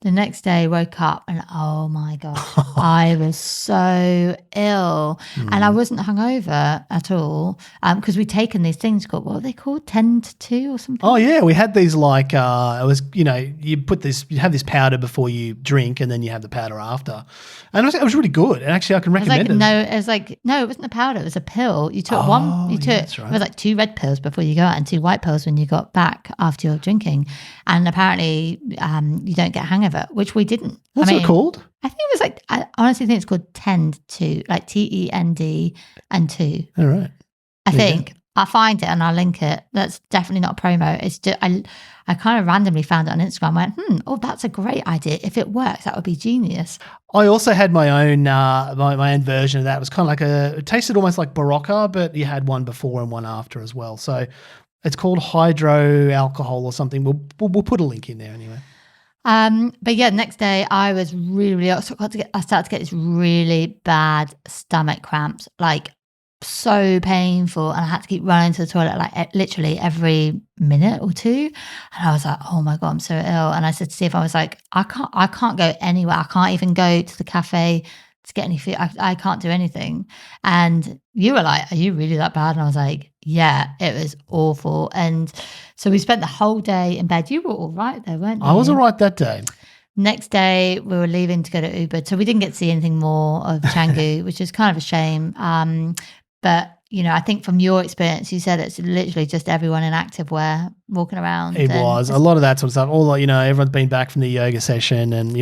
the next day woke up and oh my God, I was so ill. And I wasn't hungover at all because we'd taken these things called, what are they called? 10 to 2 or something? Oh yeah, we had these like, it was, you know, you have this powder before you drink and then you have the powder after. And it was really good. And actually I can recommend it. No, it wasn't a powder, it was a pill. You took it was like 2 red pills before you go out and 2 white pills when you got back after your drinking. And apparently you don't get a hangover, which we didn't. What's it called? I think it was like, I honestly think it's called Tend to, like TEND and 2. All right. I think. I'll find it and I'll link it. That's definitely not a promo. It's just I kind of randomly found it on Instagram. I went, oh, that's a great idea. If it works, that would be genius. I also had my own my own version of that. It was kind of like it tasted almost like Barocca, but you had one before and one after as well. So it's called hydro alcohol or something. We'll put a link in there anyway. But yeah, next day I was really I started to get this really bad stomach cramps, like so painful, and I had to keep running to the toilet like literally every minute or two. And I was like, oh my God, I'm so ill. And I said to Steve, I was like, I can't go anywhere. I can't even go to the cafe to get any food. I can't do anything. And you were like, are you really that bad? And I was like, yeah, it was awful. And so we spent the whole day in bed. You were all right though, weren't you? I was all right that day. Next day, we were leaving to go to Ubud. So we didn't get to see anything more of Canggu, which is kind of a shame. But, you know, I think from your experience, you said it's literally just everyone in activewear walking around. It was. A lot of that sort of stuff. All, you know, everyone's been back from the yoga session and,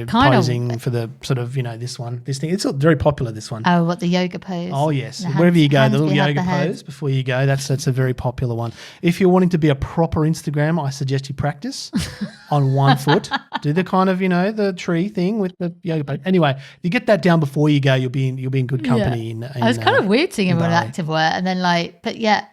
posing for the sort of, this thing. It's very popular, this one. Oh, what, the yoga pose? Oh, yes. Wherever you go, the little yoga pose before you go, that's a very popular one. If you're wanting to be a proper Instagram, I suggest you practice on one foot. Do the kind of, the tree thing with the yoga pose. Anyway, if you get that down before you go, you'll be in good company. Yeah. It was kind of weird seeing everyone in activewear and then but yeah.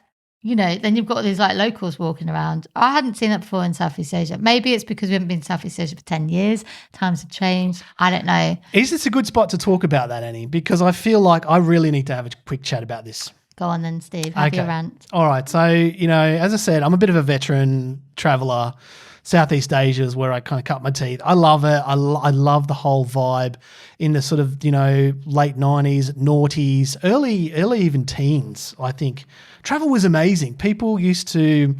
Then you've got these like locals walking around. I hadn't seen that before in Southeast Asia. Maybe it's because we haven't been in Southeast Asia for 10 years. Times have changed. I don't know. Is this a good spot to talk about that, Annie? Because I feel like I really need to have a quick chat about this. Go on then, Steve. Have your rant. All right. So, as I said, I'm a bit of a veteran traveller. Southeast Asia is where I kind of cut my teeth. I love it. I love the whole vibe in the sort of, late 90s, noughties, early even teens, I think. Travel was amazing. People used to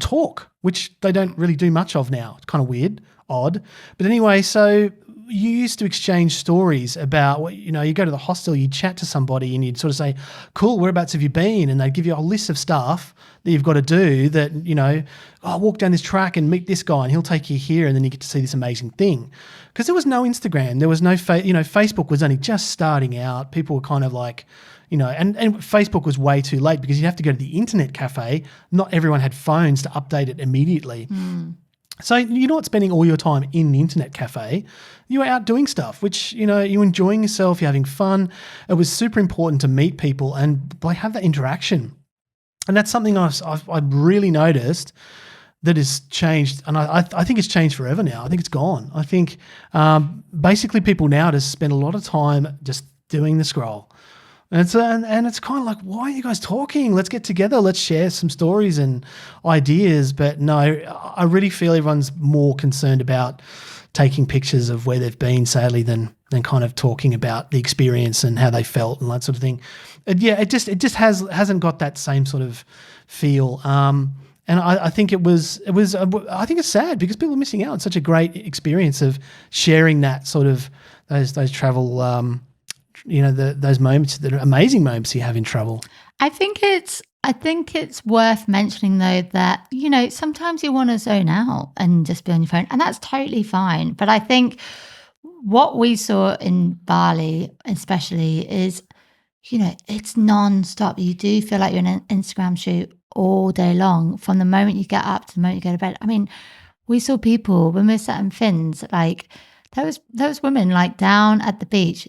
talk, which they don't really do much of now. It's kind of weird, odd. But anyway, so you used to exchange stories about what, you go to the hostel, you'd chat to somebody and you'd sort of say, cool, whereabouts have you been? And they'd give you a list of stuff that you've got to do that, walk down this track and meet this guy and he'll take you here and then you get to see this amazing thing. Because there was no Instagram. There was no, Facebook was only just starting out. People were kind of like, and Facebook was way too late because you'd have to go to the internet cafe. Not everyone had phones to update it immediately. So you're not spending all your time in the internet cafe. You were out doing stuff, which, you're enjoying yourself, you're having fun. It was super important to meet people and have that interaction. And that's something I've really noticed that has changed. And I think it's changed forever now. I think it's gone. I think basically people now just spend a lot of time just doing the scroll. And it's kind of like, why are you guys talking? Let's get together. Let's share some stories and ideas. But no, I really feel everyone's more concerned about taking pictures of where they've been, sadly, than kind of talking about the experience and how they felt and that sort of thing. And yeah, it just hasn't got that same sort of feel. And I think I think it's sad because people are missing out on such a great experience of sharing that sort of those travel. Those moments, the amazing moments you have in travel. I think it's worth mentioning though that, sometimes you want to zone out and just be on your phone, and that's totally fine. But I think what we saw in Bali especially is, it's non-stop. You do feel like you're in an Instagram shoot all day long from the moment you get up to the moment you go to bed. I mean, we saw people when we were sat in Fins, like there was women like down at the beach.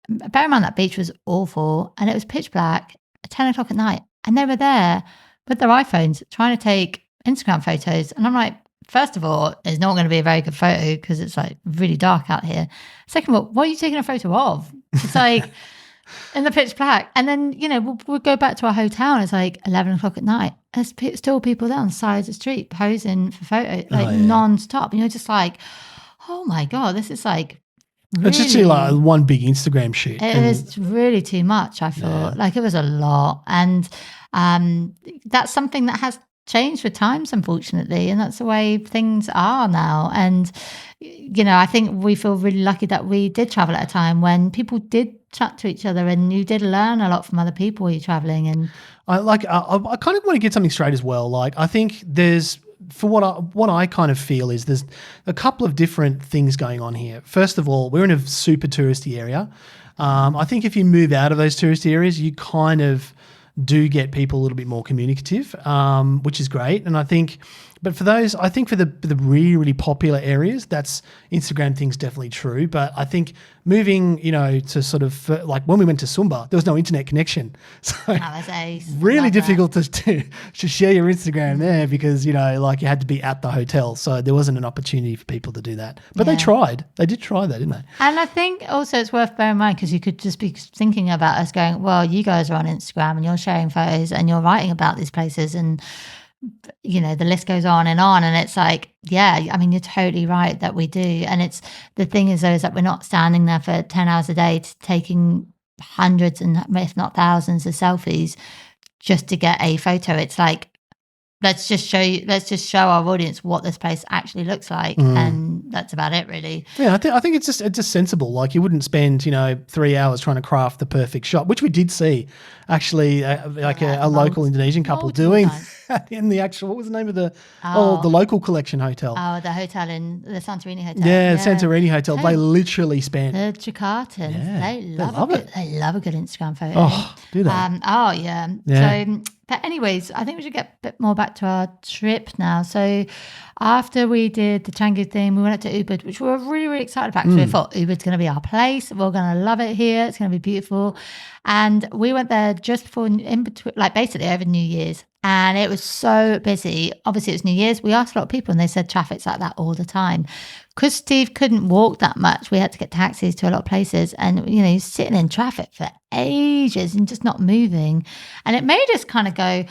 Bear in mind that beach was awful and it was pitch black at 10 o'clock at night. And they were there with their iPhones trying to take Instagram photos. And I'm like, first of all, it's not going to be a very good photo because it's like really dark out here. Second of all, what are you taking a photo of? It's like in the pitch black. And then, we'll go back to our hotel and it's like 11 o'clock at night. There's still people there on the side of the street posing for photos, non-stop. And you're just like, oh my God, this is like, really, it's just like one big Instagram shoot. It was really too much, I thought. Like it was a lot. And that's something that has changed with times, unfortunately. And that's the way things are now. And, I think we feel really lucky that we did travel at a time when people did chat to each other and you did learn a lot from other people while you're traveling. And I kind of want to get something straight as well. Like I think there's, for what I kind of feel is there's a couple of different things going on here. First of all, we're in a super touristy area. I think if you move out of those touristy areas, you kind of do get people a little bit more communicative, which is great. And I think, but for those, I think for the really, really popular areas, that's Instagram thing's definitely true. But I think moving, to sort of like when we went to Sumba, there was no internet connection. So That was ace. really difficult to share your Instagram there because, like you had to be at the hotel. So there wasn't an opportunity for people to do that. But they tried. They did try that, didn't they? And I think also it's worth bearing in mind because you could just be thinking about us going, well, you guys are on Instagram and you're sharing photos and you're writing about these places and the list goes on. And it's like, yeah, I mean, you're totally right that we do. And it's the thing is, though, is that we're not standing there for 10 hours a day taking hundreds and if not thousands of selfies just to get a photo. It's like, let's just show our audience what this place actually looks like. And that's about it, really. Yeah, I think it's just sensible. Like you wouldn't spend, 3 hours trying to craft the perfect shot, which we did see actually a local Indonesian couple doing in the actual, what was the name of the local collection hotel? Oh, the hotel in the Santorini Hotel. Yeah, the Santorini Hotel. They literally spent. The Jakartans. Yeah, they love it. They love a good Instagram photo. Oh, do they? Yeah. So, but anyways, I think we should get a bit more back to our trip now. So after we did the Canggu thing, we went up to Ubud, which we were really, really excited about because we thought Ubud's going to be our place. We're going to love it here. It's going to be beautiful. And we went there just before, in between, like basically over New Year's. And it was so busy. Obviously, it was New Year's. We asked a lot of people and they said traffic's like that all the time. Because Steve couldn't walk that much, we had to get taxis to a lot of places. And, he's sitting in traffic for ages and just not moving. And it made us kind of go,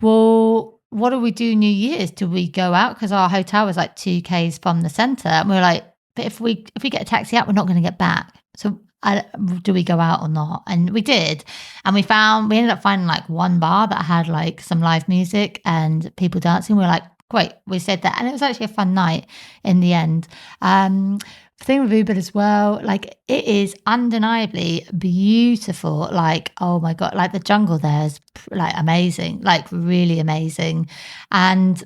well, what do we do New Year's? Do we go out? Because our hotel was like 2 Ks from the centre. And we were like, but if we get a taxi out, we're not going to get back. So do we go out or not? And we did. And we ended up finding like one bar that had like some live music and people dancing. We were like, great, we said that. And it was actually a fun night in the end. Thing with Ubud as well, like it is undeniably beautiful. Like, oh my God, like the jungle there is like amazing, like really amazing. And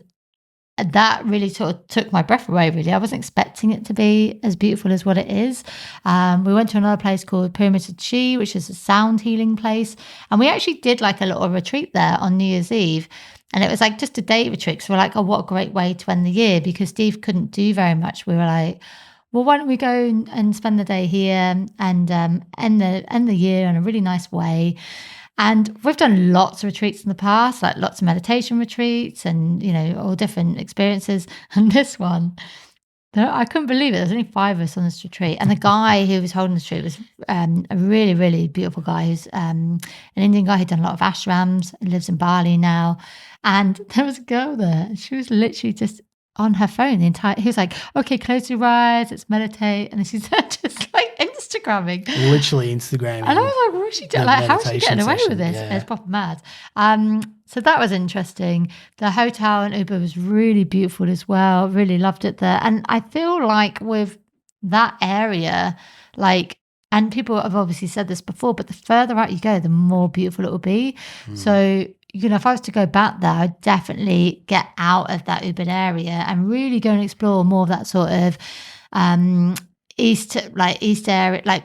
that really sort of took my breath away, really. I wasn't expecting it to be as beautiful as what it is. We went to another place called Pyramid of Chi, which is a sound healing place. And we actually did like a little retreat there on New Year's Eve. And it was like just a day retreat. So we're like, oh, what a great way to end the year because Steve couldn't do very much. We were like, well, why don't we go and spend the day here and end the year in a really nice way. And we've done lots of retreats in the past, like lots of meditation retreats and, all different experiences. And this one, I couldn't believe it. There's only 5 of us on this retreat. And the guy who was holding the retreat was a really, really beautiful guy who's an Indian guy who'd done a lot of ashrams, lives in Bali now. And there was a girl there. She was literally just on her phone the entire. He was like, okay, close your eyes, let's meditate. And she's just like Instagramming. Literally Instagramming. And I was like, what is she doing? Like, how is she getting away with this? Yeah. It's proper mad. So that was interesting. The hotel in Ubud was really beautiful as well. Really loved it there. And I feel like with that area, like, and people have obviously said this before, but the further out you go, the more beautiful it will be. So, if I was to go back there, I'd definitely get out of that Ubud area and really go and explore more of that sort of east area. Like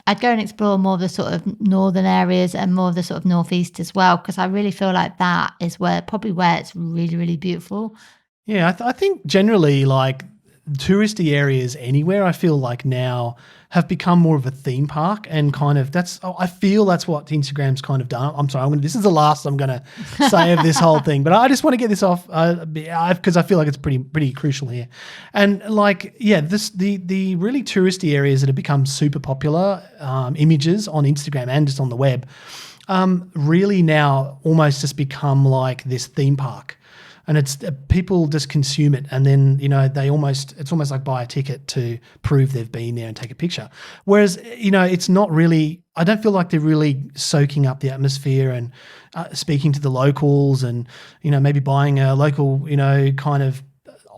I'd go and explore more of the sort of northern areas and more of the sort of northeast as well, because I really feel like that is where it's really, really beautiful. Yeah, I think generally like touristy areas anywhere, I feel like now have become more of a theme park and kind of I feel that's what Instagram's kind of done. I'm sorry, this is the last I'm going to say of this whole thing, but I just want to get this off because I feel like it's pretty crucial here. And like, yeah, the really touristy areas that have become super popular images on Instagram and just on the web really now almost just become like this theme park. And it's people just consume it, and then it's almost like buy a ticket to prove they've been there and take a picture. Whereas it's not really. I don't feel like they're really soaking up the atmosphere and speaking to the locals, and maybe buying a local kind of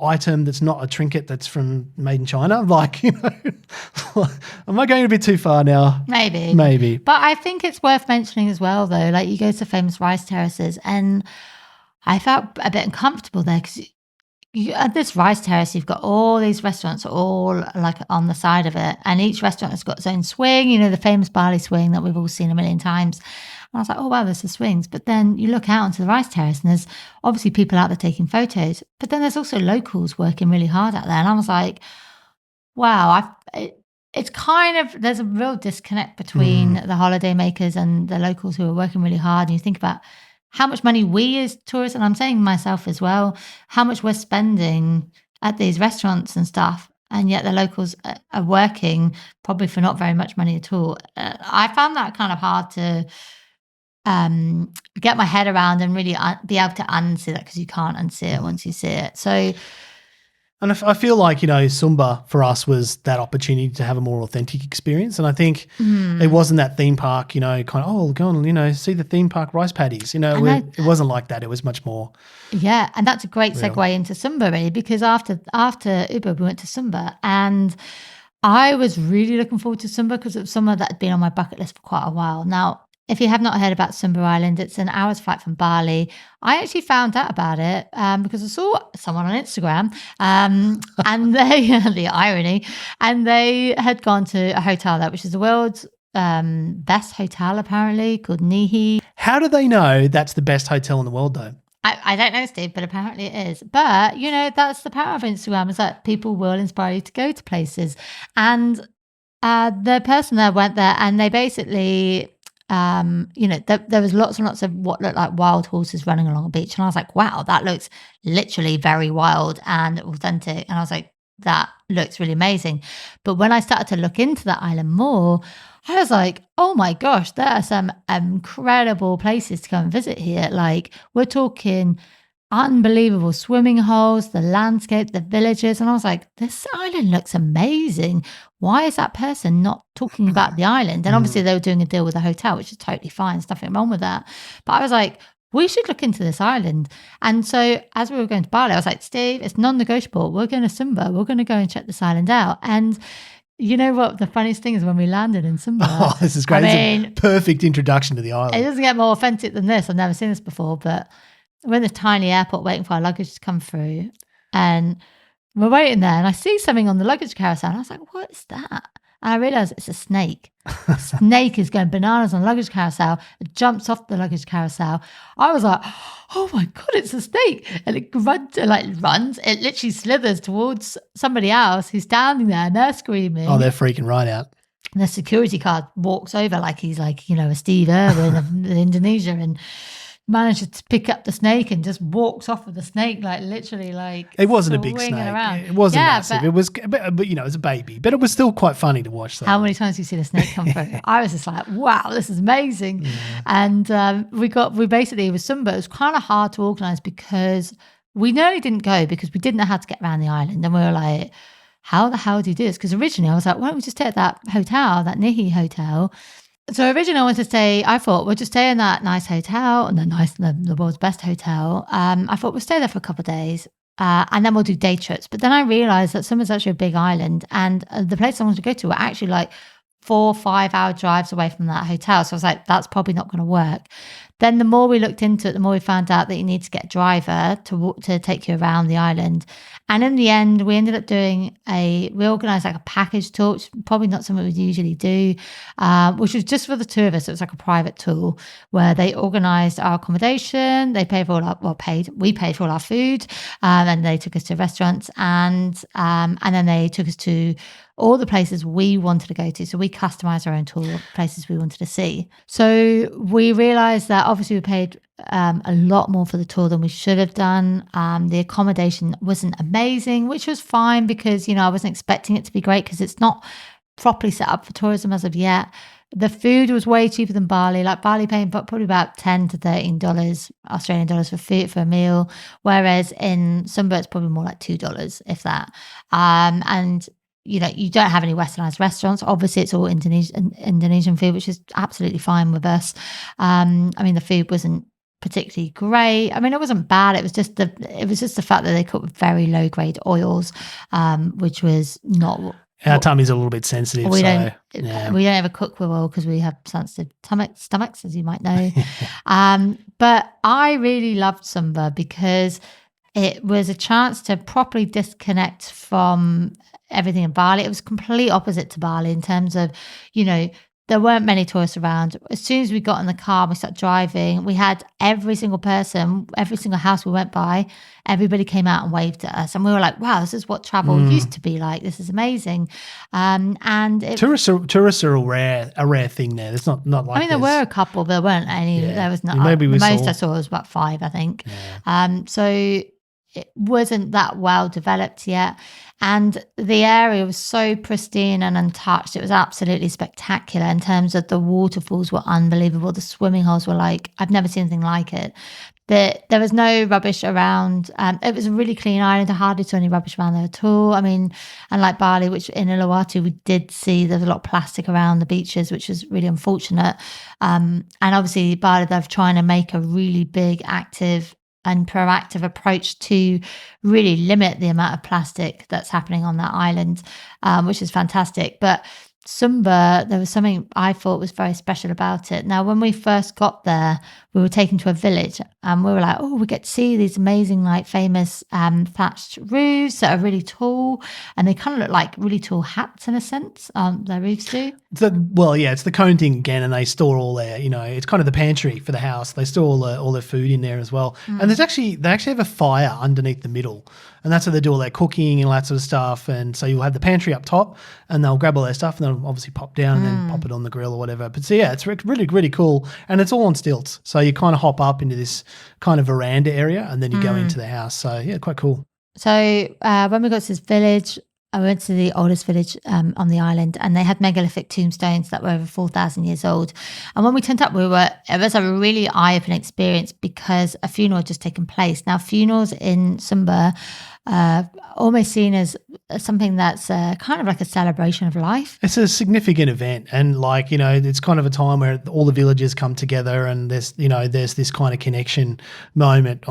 item that's not a trinket that's made in China. Like am I going a bit too far now? Maybe. But I think it's worth mentioning as well, though. Like you go to famous rice terraces and. I felt a bit uncomfortable there because at this rice terrace, you've got all these restaurants all like on the side of it. And each restaurant has got its own swing, the famous Bali swing that we've all seen a million times. I was like, oh, wow, there's the swings. But then you look out onto the rice terrace and there's obviously people out there taking photos. But then there's also locals working really hard out there. And I was like, wow, it's kind of, there's a real disconnect between the holiday makers and the locals who are working really hard. And you think about how much money we as tourists, and I'm saying myself as well, how much we're spending at these restaurants and stuff. And yet the locals are working probably for not very much money at all. I found that kind of hard to get my head around and really be able to unsee that, because you can't unsee it once you see it. So, and I feel like, Sumba for us was that opportunity to have a more authentic experience. And I think it wasn't that theme park, kind of, go and, see the theme park rice paddies. It wasn't like that. It was much more. Yeah. And that's a great segue into Sumba, really, because after Uber, we went to Sumba. And I was really looking forward to Sumba because it was somewhere that had been on my bucket list for quite a while. Now, if you have not heard about Sumba Island, it's an hour's flight from Bali. I actually found out about it because I saw someone on Instagram and they, the irony, and they had gone to a hotel there, which is the world's best hotel apparently, called Nihi. How do they know that's the best hotel in the world though? I don't know, Steve, but apparently it is. But, that's the power of Instagram, is that people will inspire you to go to places. And the person there went there and they basically... there was lots and lots of what looked like wild horses running along a beach. And I was like, wow, that looks literally very wild and authentic. And I was like, that looks really amazing. But when I started to look into the island more, I was like, oh my gosh, there are some incredible places to go and visit here. Like, we're talking unbelievable swimming holes, the landscape, the villages. And I was like, this island looks amazing. Why is that person not talking about the island? And obviously they were doing a deal with a hotel, which is totally fine. There's nothing wrong with that. But I was like, we should look into this island. And so as we were going to Bali, I was like, Steve, it's non-negotiable. We're going to Sumba. We're going to go and check this island out. And you know what? The funniest thing is when we landed in Sumba. Oh, this is great. It's a perfect introduction to the island. It doesn't get more authentic than this. I've never seen this before, but we're in this tiny airport waiting for our luggage to come through. And we're waiting there and I see something on the luggage carousel. And I was like, what is that? And I realised it's a snake. A snake is going bananas on the luggage carousel. It jumps off the luggage carousel. I was like, oh my God, it's a snake. And it runs. It literally slithers towards somebody else who's standing there and they're screaming. Oh, they're freaking right out. And the security guard walks over like he's like, a Steve Irwin of Indonesia, and manages to pick up the snake and just walks off with the snake, like literally, like it wasn't a big snake. Around. It wasn't massive. It was, but it was a baby. But it was still quite funny to watch. How many times have you seen a snake come through? I was just like, wow, this is amazing. Yeah. And we basically with Sumba, it was kind of hard to organise because we nearly didn't go because we didn't know how to get around the island, and we were like, how the hell do you do this? Because originally I was like, why don't we just take that hotel, that Nihi hotel? So originally I wanted to stay, I thought we'll just stay in that nice hotel, and the world's best hotel. I thought we'll stay there for a couple of days and then we'll do day trips. But then I realised that Sumba's actually a big island, and the place I wanted to go to were actually like 4 or 5 hour drives away from that hotel. So I was like, that's probably not going to work. Then the more we looked into it, the more we found out that you need to get a driver to take you around the island. And in the end, we ended up we organised like a package tour, which is probably not something we usually do, which was just for the two of us. It was like a private tour where they organised our accommodation. They paid for we paid for all our food. And they took us to restaurants and then they took us to all the places we wanted to go to. So we customized our own tour of places we wanted to see. So we realized that obviously we paid a lot more for the tour than we should have done. The accommodation wasn't amazing, which was fine because, I wasn't expecting it to be great because it's not properly set up for tourism as of yet. The food was way cheaper than Bali. Like Bali paying probably about $10 to $13 Australian dollars for food for a meal, whereas in Sumba it's probably more like $2, if that. And you don't have any westernized restaurants. Obviously, it's all Indonesian food, which is absolutely fine with us. The food wasn't particularly great. It wasn't bad. It was just the fact that they cooked with very low grade oils, which was not. Our tummy's a little bit sensitive. We don't ever cook with oil because we have sensitive stomachs, as you might know. But I really loved Sumba because it was a chance to properly disconnect from everything in Bali. It was complete opposite to Bali in terms of, there weren't many tourists around. As soon as we got in the car and we started driving, we had every single person, every single house we went by, everybody came out and waved at us. And we were like, wow, this is what travel used to be like. This is amazing. Tourists are a rare thing there. It's not like, I mean, there were a couple, but there weren't any. Yeah. There was not. Maybe we the most saw- I saw was about 5, I think. Yeah. So it wasn't that well developed yet. And the area was so pristine and untouched. It was absolutely spectacular in terms of the waterfalls were unbelievable. The swimming holes were like, I've never seen anything like it. There was no rubbish around. It was a really clean island. I hardly saw any rubbish around there at all. I mean, unlike Bali, which in Uluwatu we did see there was a lot of plastic around the beaches, which was really unfortunate. And obviously Bali, they're trying to make a really big, active and proactive approach to really limit the amount of plastic that's happening on that island, which is fantastic. But Sumba, there was something I thought was very special about it. Now, when we first got there, we were taken to a village and we were like, oh, we get to see these amazing, like famous thatched roofs that are really tall. And they kind of look like really tall hats in a sense. Their roofs do. It's the cone thing again, and they store all their, it's kind of the pantry for the house. They store all their food in there as well. And they actually have a fire underneath the middle, and that's how they do all their cooking and all that sort of stuff. And so you'll have the pantry up top, and they'll grab all their stuff, and they'll obviously pop down and then pop it on the grill or whatever. But so yeah, it's really, really cool, and it's all on stilts. So you kind of hop up into this kind of veranda area, and then you go into the house. So yeah, quite cool. So when we got to this village, I went to the oldest village on the island, and they had megalithic tombstones that were over 4,000 years old. And when we turned up, it was a really eye-opening experience because a funeral had just taken place. Now, funerals in Sumba almost seen as something that's kind of like a celebration of life. It's a significant event, and it's kind of a time where all the villagers come together, and there's this kind of connection moment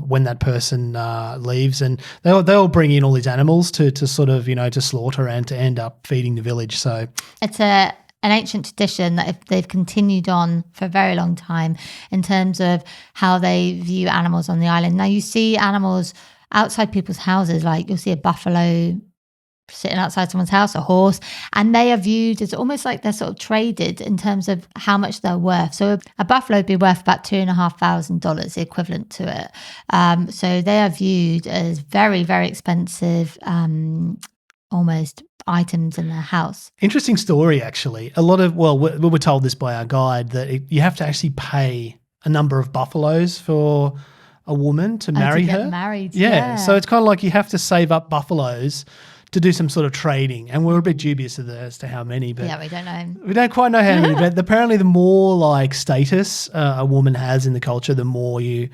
when that person leaves, and they'll bring in all these animals to sort of to slaughter and to end up feeding the village. So it's an ancient tradition that they've continued on for a very long time in terms of how they view animals on the island. Now you see animals outside people's houses, like you'll see a buffalo sitting outside someone's house, a horse, and they are viewed as almost like they're sort of traded in terms of how much they're worth. So a buffalo would be worth about $2,500, the equivalent to it. So they are viewed as very, very expensive, almost items in their house. Interesting story, actually. We were told this by our guide that you have to actually pay a number of buffaloes for a woman to marry to get her. Married, yeah. So it's kind of like you have to save up buffaloes to do some sort of trading, and we're a bit dubious as to how many. But yeah, we don't know. We don't quite know how many, but apparently the more like status a woman has in the culture, the more you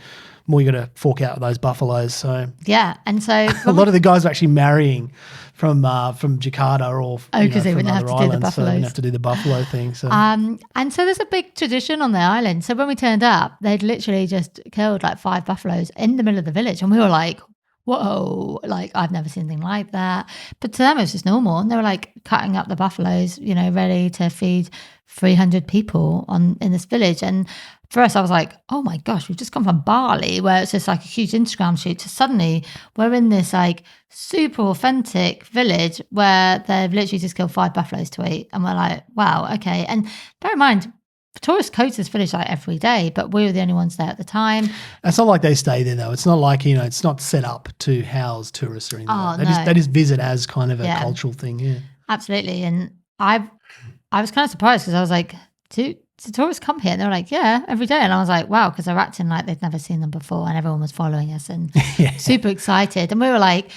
got to fork out those buffaloes. So yeah, and so a lot of the guys are actually marrying from Jakarta or because they wouldn't have to do the buffaloes. So they wouldn't have to do the buffalo thing. So and so there's a big tradition on the island. So when we turned up, they'd literally just killed like 5 buffaloes in the middle of the village, and we were like, whoa, like I've never seen anything like that. But to them it was just normal, and they were like cutting up the buffaloes, ready to feed 300 people in this village. And for us, I was like, oh my gosh, we've just come from Bali, where it's just like a huge Instagram shoot, to suddenly we're in this like super authentic village where they've literally just killed 5 buffaloes to eat. And we're like, wow, okay. And bear in mind, tourists go to this village like every day, but we were the only ones there at the time. It's not like they stay there though. It's not like, it's not set up to house tourists or anything. They just visit as kind of a cultural thing. Yeah, absolutely. And I was kind of surprised because I was like, do tourists come here? And they were like, yeah, every day. And I was like, wow, because they're acting like they'd never seen them before, and everyone was following us and super excited. And we were like,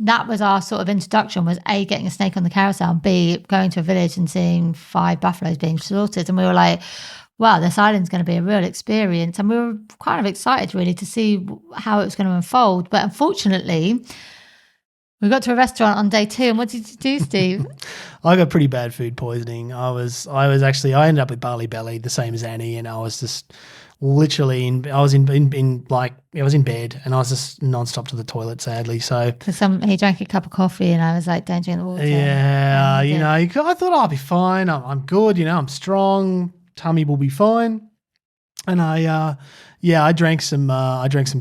that was our sort of introduction, was A, getting a snake on the carousel, and B, going to a village and seeing 5 buffaloes being slaughtered. And we were like, wow, this island's going to be a real experience. And we were kind of excited really to see how it was going to unfold. But unfortunately, we got to a restaurant on day 2, and what did you do, Steve? I got pretty bad food poisoning. I ended up with barley belly, the same as Annie, and I was just literally I was in bed, and I was just nonstop to the toilet, sadly. So he drank a cup of coffee, and I was like, don't drink the water. Yeah, I thought I'll be fine. I'm good. I'm strong. Tummy will be fine. And I Yeah, I drank some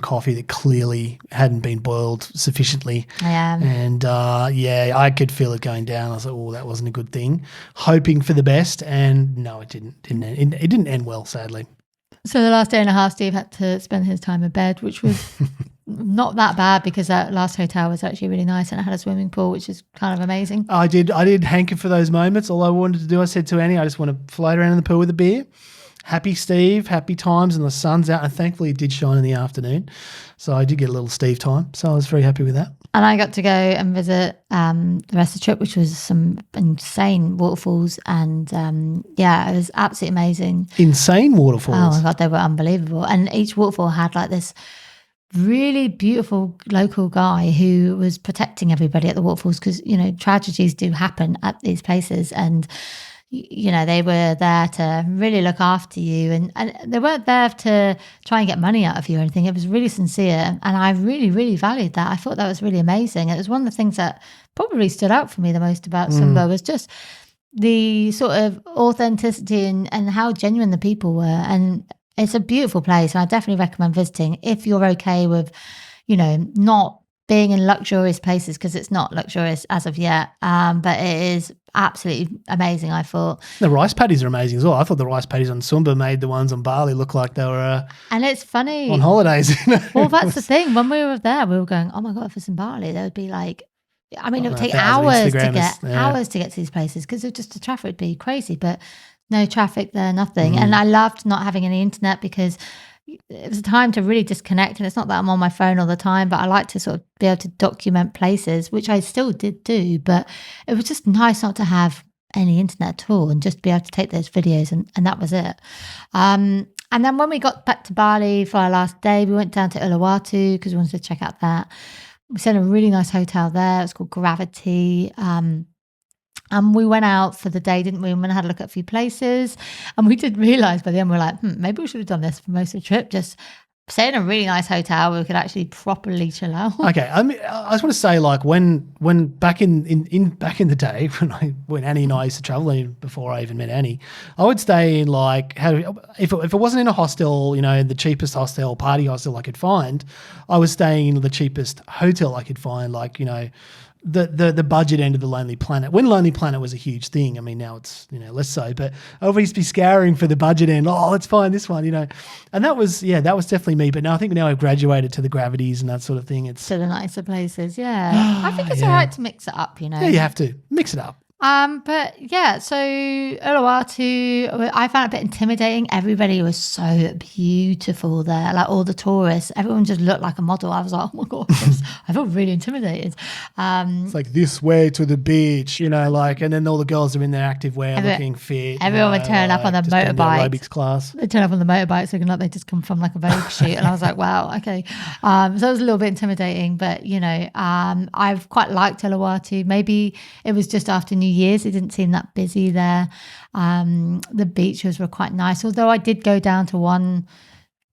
coffee that clearly hadn't been boiled sufficiently. Yeah. And I could feel it going down. I was like, oh, that wasn't a good thing. Hoping for the best, and no, it didn't. It didn't end well, sadly. So the last day and a half, Steve had to spend his time in bed, which was not that bad because that last hotel was actually really nice and it had a swimming pool, which is kind of amazing. I did hanker for those moments. All I wanted to do, I said to Annie, I just want to float around in the pool with a beer. Happy Steve, happy times, and the sun's out. And thankfully, it did shine in the afternoon. So I did get a little Steve time. So I was very happy with that. And I got to go and visit the rest of the trip, which was some insane waterfalls. And it was absolutely amazing. Insane waterfalls? Oh, my God, they were unbelievable. And each waterfall had like this really beautiful local guy who was protecting everybody at the waterfalls because, tragedies do happen at these places. And they were there to really look after you and they weren't there to try and get money out of you or anything. It was really sincere. And I really, really valued that. I thought that was really amazing. It was one of the things that probably stood out for me the most about Sumba was just the sort of authenticity and how genuine the people were. And it's a beautiful place. And I definitely recommend visiting if you're okay with, not being in luxurious places because it's not luxurious as of yet. But it is absolutely amazing, I thought. The rice paddies are amazing as well. I thought the rice paddies on Sumba made the ones on Bali look like they were and it's funny. On holidays. Well, that's the thing. When we were there, we were going, oh my God, if it's in Bali, there would be like, it would take hours to get to these places because just the traffic would be crazy, but no traffic there, nothing. And I loved not having any internet because it was a time to really disconnect. And it's not that I'm on my phone all the time, but I like to sort of be able to document places, which I still did do. But it was just nice not to have any internet at all and just be able to take those videos. And that was it. And then when we got back to Bali for our last day, we went down to Uluwatu because we wanted to check out that. We stayed in a really nice hotel there. It's called Gravity. And we went out for the day, didn't we? And we had a look at a few places. And we did realise by the end, we were like, maybe we should have done this for most of the trip. Just stay in a really nice hotel where we could actually properly chill out. Okay. I just want to say, like, when back in the day, when Annie and I used to travel, before I even met Annie, I would stay in if it wasn't in a hostel, the cheapest hostel, party hostel I could find, I was staying in the cheapest hotel I could find, the budget end of the Lonely Planet. When Lonely Planet was a huge thing, I mean, now it's, less so, but I always be scouring for the budget end. Oh, let's find this one, And that was definitely me. But now I think now I've graduated to the Gravities and that sort of thing. It's to the nicer places. Yeah. I think it's all right to mix it up, Yeah, you have to mix it up. But yeah, so Uluwatu, I found it a bit intimidating. Everybody was so beautiful there, like all the tourists. Everyone just looked like a model. I was like, oh my God, I felt really intimidated. It's like this way to the beach, and then all the girls are in their active wear looking fit. Everyone would turn up on the motorbike. Aerobics class. They turn up on the motorbikes looking like they just come from like a Vogue shoot. And I was like, wow, okay. So it was a little bit intimidating, but I've quite liked Uluwatu. Maybe it was just after New Year's, it didn't seem that busy there. The beaches were quite nice, although I did go down to one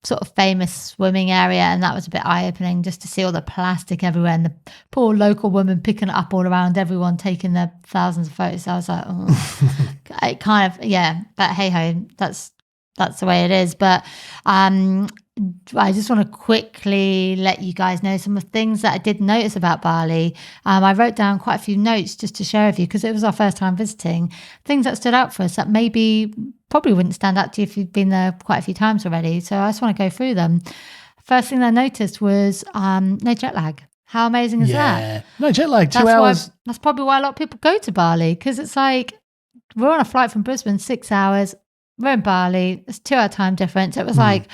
sort of famous swimming area, and that was a bit eye-opening just to see all the plastic everywhere and the poor local woman picking it up all around everyone, taking their thousands of photos. So I was like, oh. It kind of, yeah, but hey ho, that's the way it is. But I just want to quickly let you guys know some of the things that I did notice about Bali. I wrote down quite a few notes just to share with you because it was our first time visiting. Things that stood out for us that probably wouldn't stand out to you if you've been there quite a few times already. So I just want to go through them. First thing I noticed was no jet lag. How amazing is that? No jet lag, 2 hours. That's probably why a lot of people go to Bali because it's like we're on a flight from Brisbane, 6 hours. We're in Bali. It's 2 hour time difference. It was like,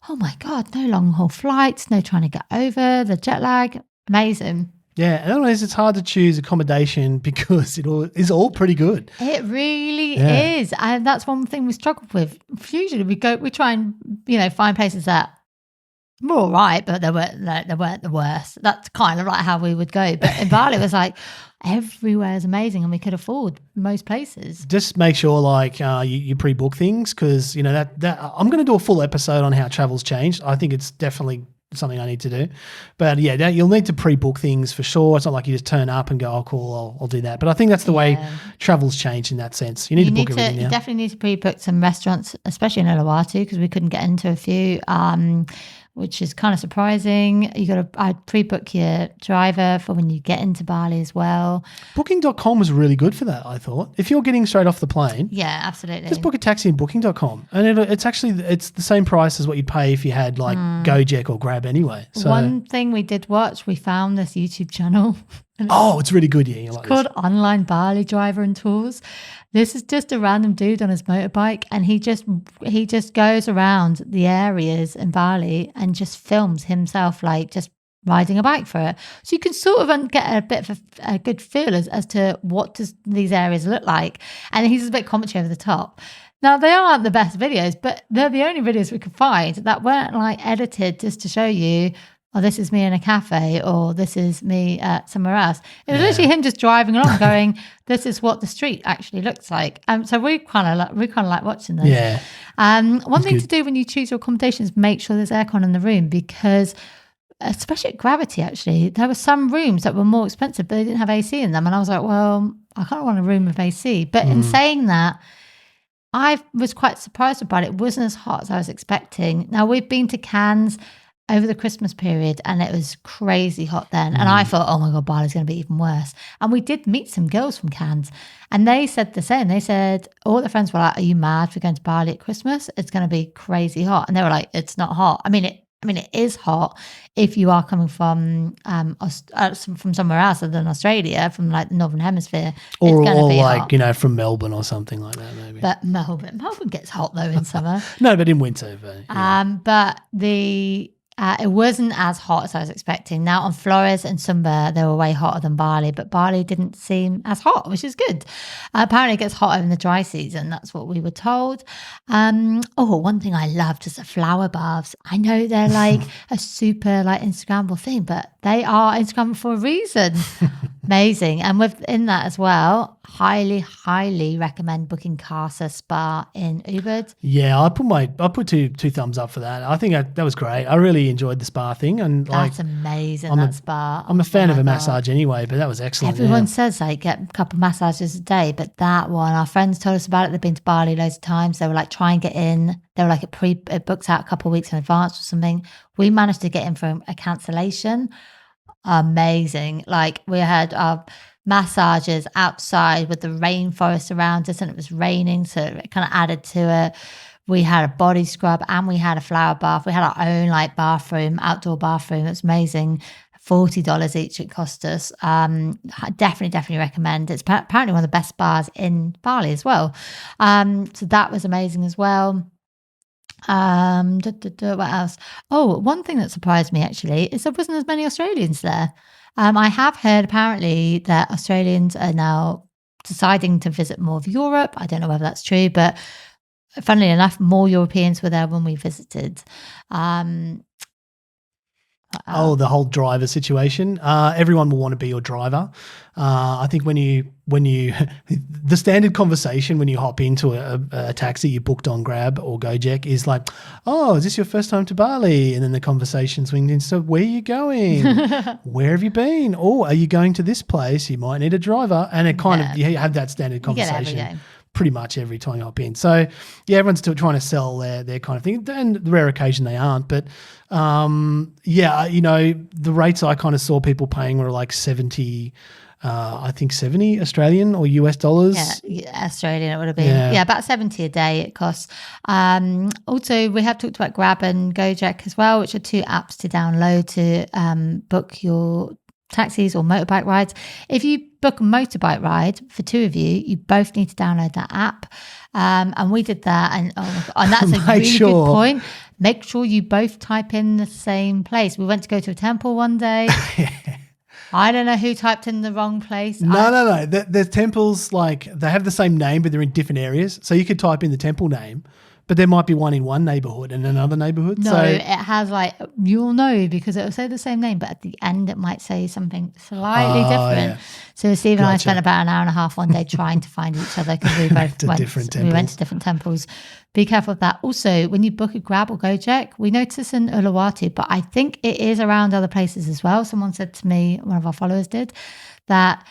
oh my God, no long haul flights, no trying to get over the jet lag. Amazing. Yeah, and it's hard to choose accommodation because it is all pretty good. It really is. And that's one thing we struggled with. Usually we try and, find places that were all right, but they weren't the worst. That's kind of like how we would go. But in Bali, it was like everywhere is amazing and we could afford most places. Just make sure you pre-book things because, that I'm going to do a full episode on how travel's changed. I think it's definitely something I need to do. But yeah, you'll need to pre-book things for sure. It's not like you just turn up and go, oh, cool, I'll do that. But I think that's the way travel's changed in that sense. You need to book everything now. You definitely need to pre-book some restaurants, especially in Uluwatu, because we couldn't get into a few. Which is kind of surprising. I'd pre-book your driver for when you get into Bali as well. Booking.com was really good for that, I thought. If you're getting straight off the plane, yeah, absolutely, just book a taxi in Booking.com, and it's the same price as what you'd pay if you had like Gojek or Grab anyway. So one thing we did watch, we found this YouTube channel. It's really good. Yeah, it's called Online Bali Driver and Tours. This is just a random dude on his motorbike, and he just goes around the areas in Bali and just films himself like just riding a bike for it. So you can sort of get a bit of a good feel as to what does these areas look like. And he's a bit commentary over the top. Now, they aren't the best videos, but they're the only videos we could find that weren't like edited just to show you, oh, this is me in a cafe, or this is me somewhere else. It was literally him just driving along going, this is what the street actually looks like. So we kind of like watching this. Yeah. One thing to do when you choose your accommodation is make sure there's aircon in the room, because especially at Gravity, actually, there were some rooms that were more expensive, but they didn't have AC in them. And I was like, well, I kind of want a room with AC. But in saying that, I was quite surprised about it. It wasn't as hot as I was expecting. Now, we've been to Cairns over the Christmas period, and it was crazy hot then. And I thought, oh my God, Bali's going to be even worse. And we did meet some girls from Cairns, and they said the same. They said, all their friends were like, are you mad for going to Bali at Christmas? It's going to be crazy hot. And they were like, it's not hot. I mean, it is hot if you are coming from somewhere else other than Australia, from like the Northern Hemisphere. Or like, hot. From Melbourne or something like that, maybe. But Melbourne gets hot though in summer. No, but in winter. But it wasn't as hot as I was expecting. Now on Flores and Sumba, they were way hotter than Bali, but Bali didn't seem as hot, which is good. Apparently it gets hotter in the dry season. That's what we were told. One thing I loved is the flower baths. I know they're like a super like Instagrammable thing, but they are Instagrammable for a reason. Amazing. And within that as well, highly recommend booking Casa Spa in Ubud. Yeah, I put two thumbs up for that. I think that was great. I really enjoyed the spa thing, and that's amazing. Spa. I'm a fan of a massage anyway, but that was excellent. Everyone says like get a couple of massages a day, but that one, our friends told us about it. They've been to Bali loads of times. They were like, try and get in. They were like, it books out a couple of weeks in advance or something. We managed to get in for a cancellation. Amazing. Like, we had our massages outside with the rainforest around us, and it was raining, so it kind of added to it. We had a body scrub and we had a flower bath. We had our own like bathroom, outdoor bathroom. It was amazing. $40 each it cost us. Definitely recommend. It's apparently one of the best spas in Bali as well. So that was amazing as well. What else? Oh, one thing that surprised me actually is there wasn't as many Australians there. I have heard apparently that Australians are now deciding to visit more of Europe. I don't know whether that's true, but funnily enough, more Europeans were there when we visited. The whole driver situation. Everyone will want to be your driver. I think when you the standard conversation when you hop into a taxi you booked on Grab or Gojek is like, oh, is this your first time to Bali? And then the conversation swings into, so where are you going? Where have you been? Oh, are you going to this place? You might need a driver. And it kind of, you have that standard conversation pretty much every time you hop in. So yeah, everyone's still trying to sell their kind of thing, and the rare occasion they aren't. But the rates I kind of saw people paying were like 70 Australian or US dollars. Yeah, Australian it would have been. Yeah, about 70 a day it costs. Also, we have talked about Grab and Gojek as well, which are two apps to download to book your taxis or motorbike rides. If you book a motorbike ride for two of you, you both need to download that app. And we did that, and that's a really good point. Make sure you both type in the same place. We went to go to a temple one day. I don't know who typed in the wrong place. No. There's temples, like they have the same name, but they're in different areas. So you could type in the temple name, but there might be one in one neighborhood and another neighborhood. No, it has like, you'll know because it will say the same name, but at the end it might say something slightly different. Yeah. So Steve and I Gotcha. spent about an hour and a half one day trying to find each other because we both To different we went temples. to different temples. Be careful of that. Also, when you book a Grab or Gojek, we noticed this in Uluwatu, but I think it is around other places as well. Someone said to me, one of our followers did, that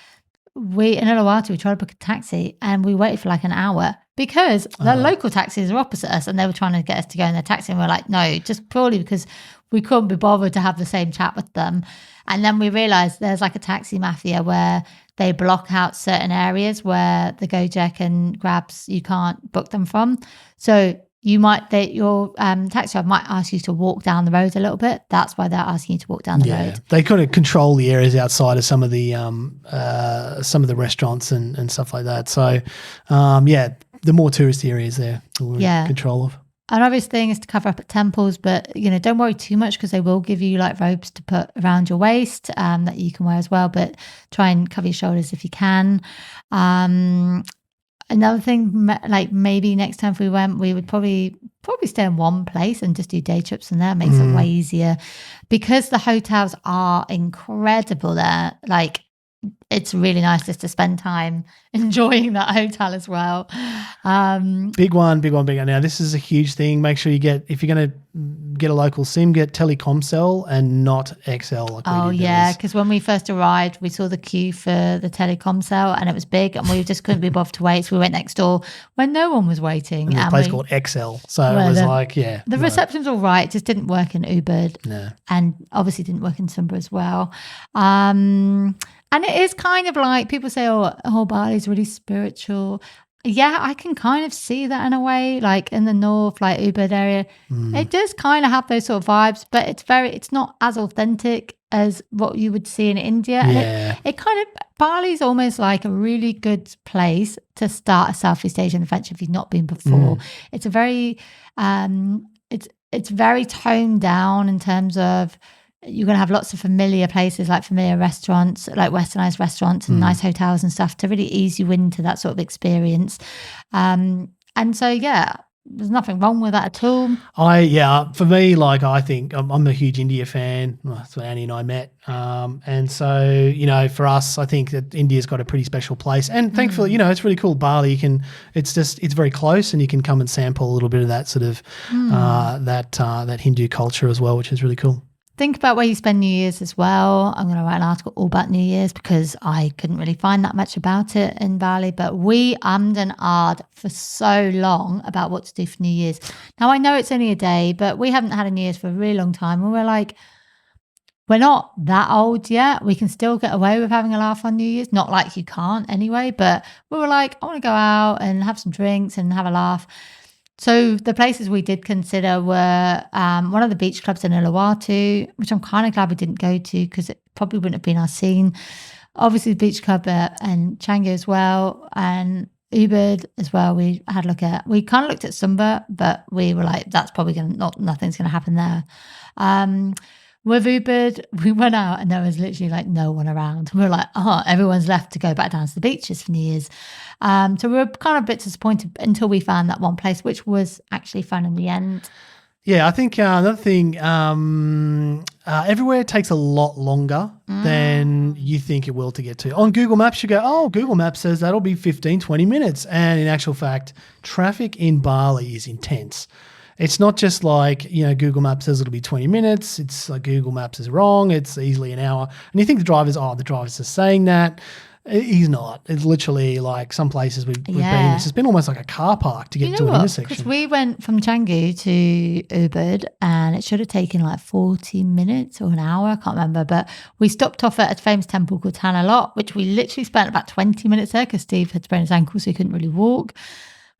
we in Uluwatu, we tried to book a taxi and we waited for like an hour because the local taxis are opposite us and they were trying to get us to go in their taxi. And we were like, no, just purely because we couldn't be bothered to have the same chat with them. And then we realized there's like a taxi mafia where they block out certain areas where the Gojek and Grabs, you can't book them from. So your taxi driver might ask you to walk down the road a little bit. That's why they're asking you to walk down the road. They kind of control the areas outside of some of the restaurants and stuff like that. So, the more tourist areas there, we're in control of. An obvious thing is to cover up at temples, but don't worry too much because they will give you like robes to put around your waist that you can wear as well. But try and cover your shoulders if you can. Another thing, like maybe next time if we went, we would probably stay in one place and just do day trips, and that makes it way easier because the hotels are incredible there. Like, it's really nice just to spend time enjoying that hotel as well. Big one. Now, this is a huge thing. Make sure if you're going to get a local SIM, get Telecomcell and not XL. Because when we first arrived, we saw the queue for the Telecomcell and it was big and we just couldn't be bothered to wait. So we went next door when no one was waiting. And there's a place called XL. So it was The reception's all right. It just didn't work in Ubud. No. And obviously didn't work in Sumba as well. And it is kind of like people say, Bali's really spiritual. Yeah, I can kind of see that in a way, like in the north, like Ubud area. It does kind of have those sort of vibes, but it's not as authentic as what you would see in India. Yeah. It kind of, Bali's almost like a really good place to start a Southeast Asian adventure if you've not been before. It's a very, it's very toned down in terms of, you're going to have lots of familiar places, like familiar restaurants, like westernized restaurants and nice hotels and stuff to really ease you into that sort of experience. And so, there's nothing wrong with that at all. For me, like, I think I'm a huge India fan. Well, that's where Annie and I met. And so, for us, I think that India's got a pretty special place. And thankfully, it's really cool. Bali, it's very close and you can come and sample a little bit of that sort of, that Hindu culture as well, which is really cool. Think about where you spend New Year's as well. I'm going to write an article all about New Year's because I couldn't really find that much about it in Bali. But we ummed and ahed for so long about what to do for New Year's. Now, I know it's only a day, but we haven't had a New Year's for a really long time. And we're like, we're not that old yet. We can still get away with having a laugh on New Year's. Not like you can't anyway. But we were like, I want to go out and have some drinks and have a laugh. So the places we did consider were one of the beach clubs in Uluwatu, which I'm kind of glad we didn't go to because it probably wouldn't have been our scene. Obviously, the beach club and Changi as well, and Ubud as well. We kind of looked at Sumba, but we were like, that's probably nothing's going to happen there. With Ubud, we went out and there was literally like no one around. We were like, everyone's left to go back down to the beaches for New Year's. So we were kind of a bit disappointed until we found that one place, which was actually fun in the end. Yeah, I think another thing, everywhere takes a lot longer than you think it will to get to. On Google Maps, you go, Google Maps says that'll be 15, 20 minutes. And in actual fact, traffic in Bali is intense. It's not just like, Google Maps says it'll be 20 minutes. It's like Google Maps is wrong. It's easily an hour. And you think the driver's just saying that. He's not. It's literally like some places we've been. It's been almost like a car park to get to an intersection. Because we went from Canggu to Ubud and it should have taken like 40 minutes or an hour. I can't remember. But we stopped off at a famous temple called Tanah Lot, which we literally spent about 20 minutes there because Steve had sprained his ankle so he couldn't really walk.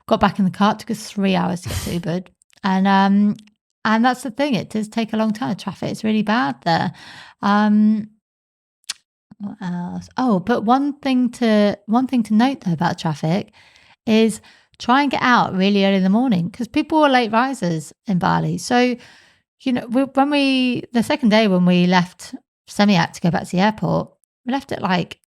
Got back in the car. It took us 3 hours to get to Ubud. And that's the thing. It does take a long time. Traffic is really bad there. What else? But one thing to note though about traffic is try and get out really early in the morning because people are late risers in Bali. So, the second day when we left Seminyak to go back to the airport, we left at like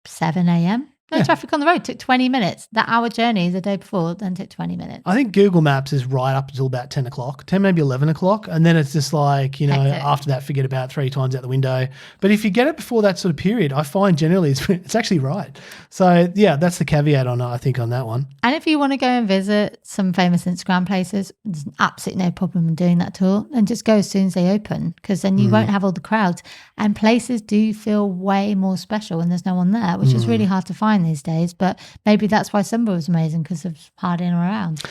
7 a.m. No traffic on the road. Took 20 minutes. That hour journey the day before then took 20 minutes. I think Google Maps is right up until about 10 o'clock, 10, maybe 11 o'clock. And then it's just like, Hectic. after that, forget about 3 times out the window. But if you get it before that sort of period, I find generally it's actually right. So, yeah, that's the caveat I think on that one. And if you want to go and visit some famous Instagram places, there's absolutely no problem in doing that at all. And just go as soon as they open, because then you won't have all the crowds. And places do feel way more special when there's no one there, which is really hard to find these days. But maybe that's why Sumba was amazing, because of hard in or around.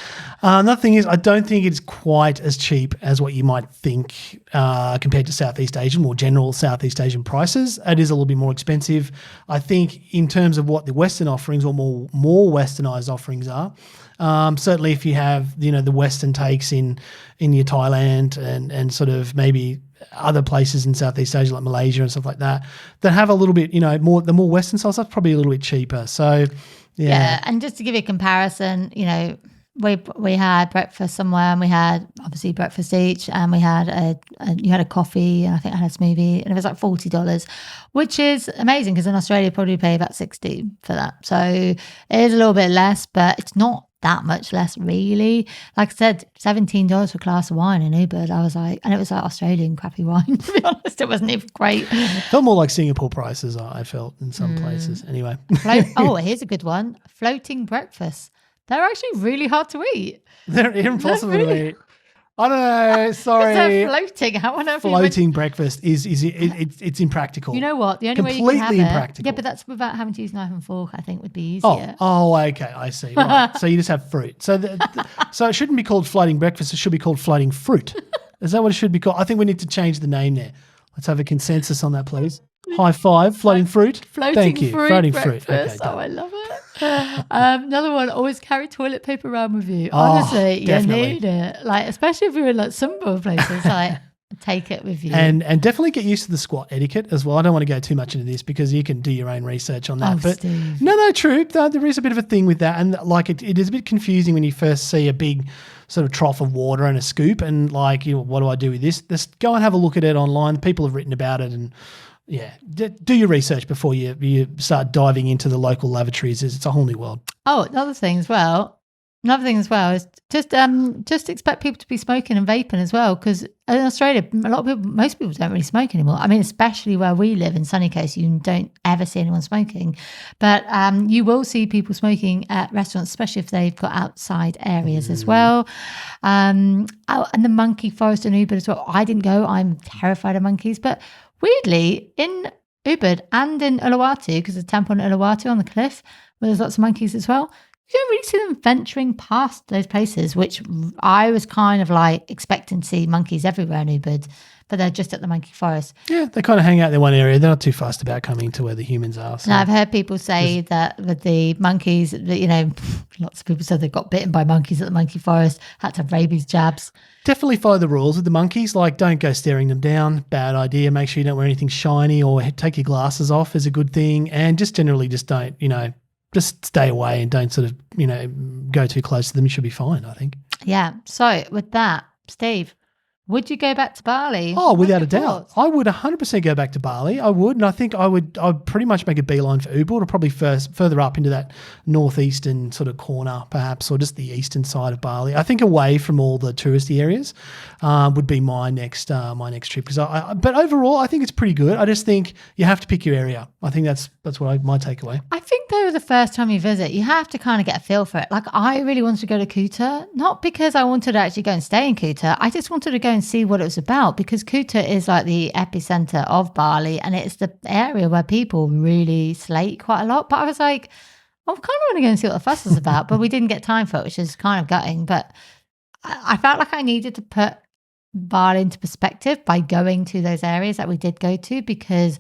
Another thing is, I don't think it's quite as cheap as what you might think compared to Southeast Asian, more general Southeast Asian prices. It is a little bit more expensive. I think in terms of what the Western offerings or more Westernized offerings are, certainly if you have, the Western takes in your Thailand and sort of maybe other places in Southeast Asia like Malaysia and stuff like that have a little bit, the more Western styles, that's probably a little bit cheaper. So, Yeah, and just to give you a comparison, we had breakfast somewhere, and we had obviously breakfast each, and we had you had a coffee, and I think I had a smoothie, and it was like $40, which is amazing, because in Australia you probably pay about $60 for that. So it is a little bit less, but it's not that much less really. Like I said, $17 for a glass of wine in Ubud. I was like, and it was like Australian crappy wine, to be honest. It wasn't even great. Felt more like Singapore prices, I felt, in some places. Anyway. Here's a good one. Floating breakfast. They're actually really hard to eat. They're impossible to eat. I don't know. Sorry. They're floating. How on earth floating breakfast it's impractical. You know what? The only way you can have impractical. Yeah, but that's without having to use knife and fork. I think would be easier. Oh, okay. I see. Right. So you just have fruit. So so it shouldn't be called floating breakfast. It should be called floating fruit. Is that what it should be called? I think we need to change the name there. Let's have a consensus on that, please. High five. Floating fruit. Thank you. Floating fruit. Okay, I love it. Another one, always carry toilet paper around with you. Honestly, you need it. Like, especially if you're in like Sumba places, like take it with you. And definitely get used to the squat etiquette as well. I don't want to go too much into this because you can do your own research on that. But Steve. No, true. There is a bit of a thing with that. And like it is a bit confusing when you first see a big sort of trough of water and a scoop and like, what do I do with this? Just go and have a look at it online. People have written about it, and yeah, do your research before you start diving into the local lavatories. It's a whole new world. Oh, another thing as well is just expect people to be smoking and vaping as well, because in Australia, most people don't really smoke anymore. I mean, especially where we live in Sunny Coast, you don't ever see anyone smoking, but you will see people smoking at restaurants, especially if they've got outside areas as well. And the monkey forest in Ubud as well. I didn't go. I'm terrified of monkeys, but weirdly, in Ubud and in Uluwatu, because there's a temple in Uluwatu on the cliff where there's lots of monkeys as well, you don't really see them venturing past those places, which I was kind of like expecting to see monkeys everywhere in Ubud, but they're just at the monkey forest. Yeah, they kind of hang out in one area. They're not too fussed about coming to where the humans are. So. Now, I've heard people say that with the monkeys, lots of people said they got bitten by monkeys at the monkey forest, had to have rabies jabs. Definitely follow the rules with the monkeys. Like, don't go staring them down. Bad idea. Make sure you don't wear anything shiny or take your glasses off is a good thing. And just generally just don't, just stay away and don't sort of, go too close to them. You should be fine, I think. Yeah. So with that, Steve, would you go back to Bali? Oh, without a doubt. I would 100% go back to Bali. I would. And I think I'd pretty much make a beeline for Ubud, or probably further up into that northeastern sort of corner perhaps, or just the eastern side of Bali. I think away from all the touristy areas would be my next trip. But overall, I think it's pretty good. I just think you have to pick your area. I think that's my takeaway. I think though the first time you visit, you have to kind of get a feel for it. Like, I really wanted to go to Kuta, not because I wanted to actually go and stay in Kuta. I just wanted to go and see what it was about, because Kuta is like the epicenter of Bali, and it's the area where people really slate quite a lot. But I was like, I kind of want to go and see what the fuss is about, but we didn't get time for it, which is kind of gutting. But I felt like I needed to put Bali into perspective by going to those areas that we did go to, because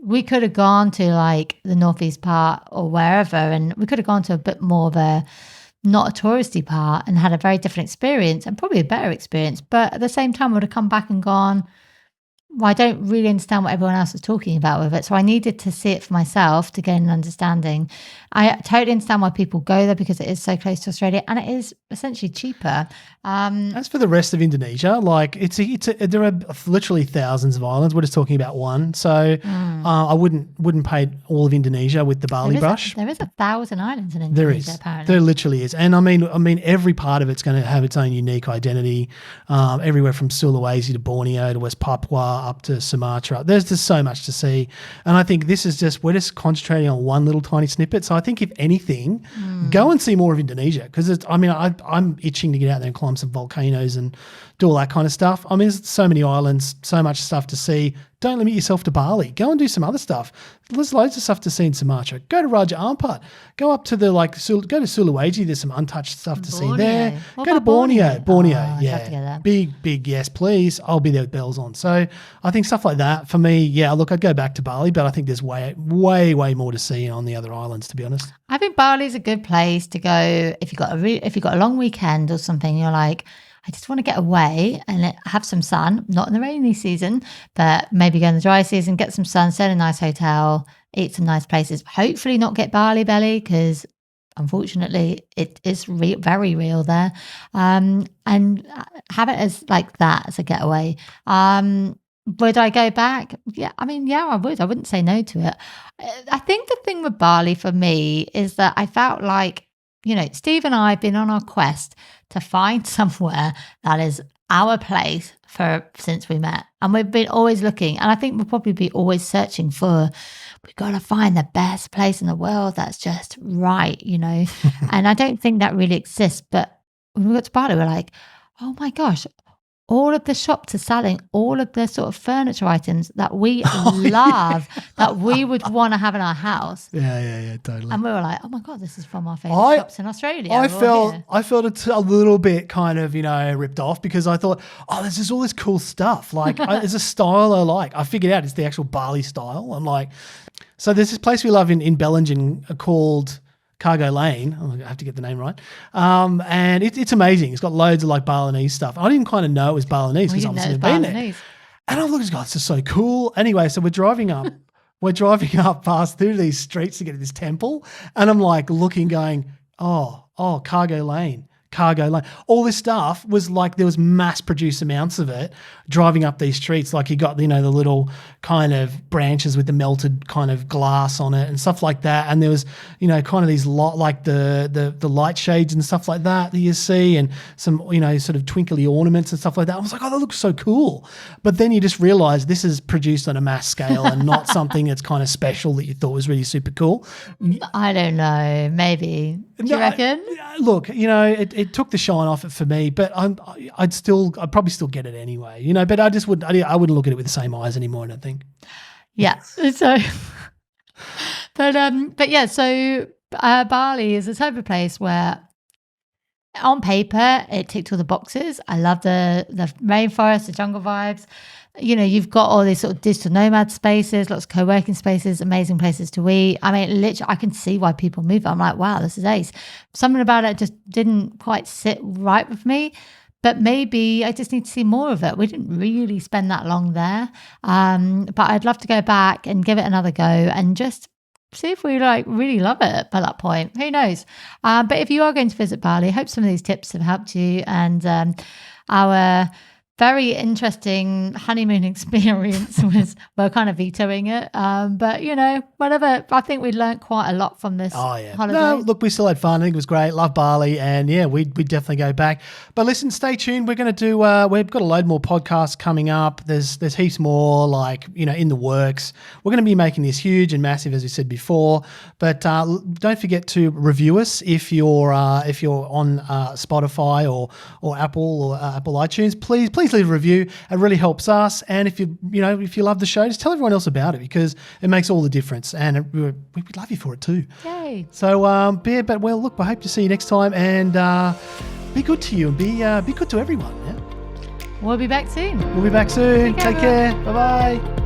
we could have gone to like the northeast part or wherever, and we could have gone to a bit more of a not a touristy part and had a very different experience, and probably a better experience. But at the same time, I would have come back and gone, well, I don't really understand what everyone else was talking about with it. So I needed to see it for myself to gain an understanding. I totally understand why people go there because it is so close to Australia and it is essentially cheaper. As for the rest of Indonesia, like there are literally thousands of islands. We're just talking about one, so I wouldn't paint all of Indonesia with the Bali brush. There is 1,000 islands in There Indonesia, is. apparently. There literally is. And I mean, every part of it's going to have its own unique identity. Everywhere from Sulawesi to Borneo to West Papua up to Sumatra. There's just so much to see. And I think we're just concentrating on one little tiny snippet. So I think if anything, go and see more of Indonesia because I'm itching to get out there and climb some volcanoes and do all that kind of stuff. I mean, there's so many islands, so much stuff to see. Don't limit yourself to Bali. Go and do some other stuff. There's loads of stuff to see in Sumatra. Go to Raja Ampat. Go up to go to Sulawesi. There's some untouched stuff to see there. Go to Borneo. I'd Yeah. love to go there. Big yes, please. I'll be there with bells on. So I think stuff like that for me, yeah, look, I'd go back to Bali, but I think there's way more to see on the other islands, to be honest. I think Bali's a good place to go if you've got a long weekend or something. You're like, I just want to get away and have some sun, not in the rainy season, but maybe go in the dry season, get some sun, stay in a nice hotel, eat some nice places. Hopefully not get Bali belly because unfortunately it is very real there. And have it as like that as a getaway. Would I go back? Yeah, I mean, yeah, I would. I wouldn't say no to it. I think the thing with Bali for me is that I felt like, Steve and I have been on our quest to find somewhere that is our place since we met. And we've been always looking. And I think we'll probably be always searching we've got to find the best place in the world that's just right, And I don't think that really exists. But when we got to Bali, we're like, oh my gosh, all of the shops are selling all of the sort of furniture items that we love, that we would want to have in our house. Yeah, totally. And we were like, oh my God, this is from our favourite shops in Australia. I felt it's a little bit kind of, ripped off because I thought, there's just all this cool stuff. Like, there's a style I like. I figured out it's the actual Bali style. I'm like, so there's this place we love in Bellingen called Cargo Lane. I have to get the name right. And it's amazing. It's got loads of like Balinese stuff. I didn't kind of know it was Balinese because obviously I've been there. And I'm looking, it's just so cool. Anyway, so we're driving up. Past through these streets to get to this temple. And I'm like looking, going, Cargo Lane. All this stuff was like there was mass produced amounts of it driving up these streets. Like you got, the little kind of branches with the melted kind of glass on it and stuff like that. And there was, kind of these like the light shades and stuff like that you see and some, sort of twinkly ornaments and stuff like that. I was like, that looks so cool. But then you just realize this is produced on a mass scale and not something that's kind of special that you thought was really super cool. I don't know. Maybe. Do you reckon? Look, it took the shine off it for me, but I'd probably still get it anyway, but I wouldn't look at it with the same eyes anymore, I don't think. Yeah. So, but yeah, so Bali is the type of place where on paper it ticked all the boxes. I love the rainforest, the jungle vibes. You've got all these sort of digital nomad spaces, lots of co-working spaces, amazing places to eat. I mean, literally, I can see why people move. I'm like, wow, this is ace. Something about it just didn't quite sit right with me, but maybe I just need to see more of it. We didn't really spend that long there, but I'd love to go back and give it another go and just see if we really love it by that point. Who knows? But if you are going to visit Bali, I hope some of these tips have helped you and our very interesting honeymoon experience we're kind of vetoing it. But, whatever. I think we learned quite a lot from this holiday. No, look, we still had fun. I think it was great. Love Bali. And yeah, we'd definitely go back. But listen, stay tuned. We're going to do, we've got a load more podcasts coming up. There's heaps more in the works. We're going to be making this huge and massive, as we said before. But don't forget to review us if you're on Spotify or Apple iTunes. Please leave a review. It really helps us. And if you love the show, just tell everyone else about it because it makes all the difference. And we'd love you for it too. Yay. So, look, I hope to see you next time and be good to you and be good to everyone. Yeah. We'll be back soon. Take care. Bye-bye.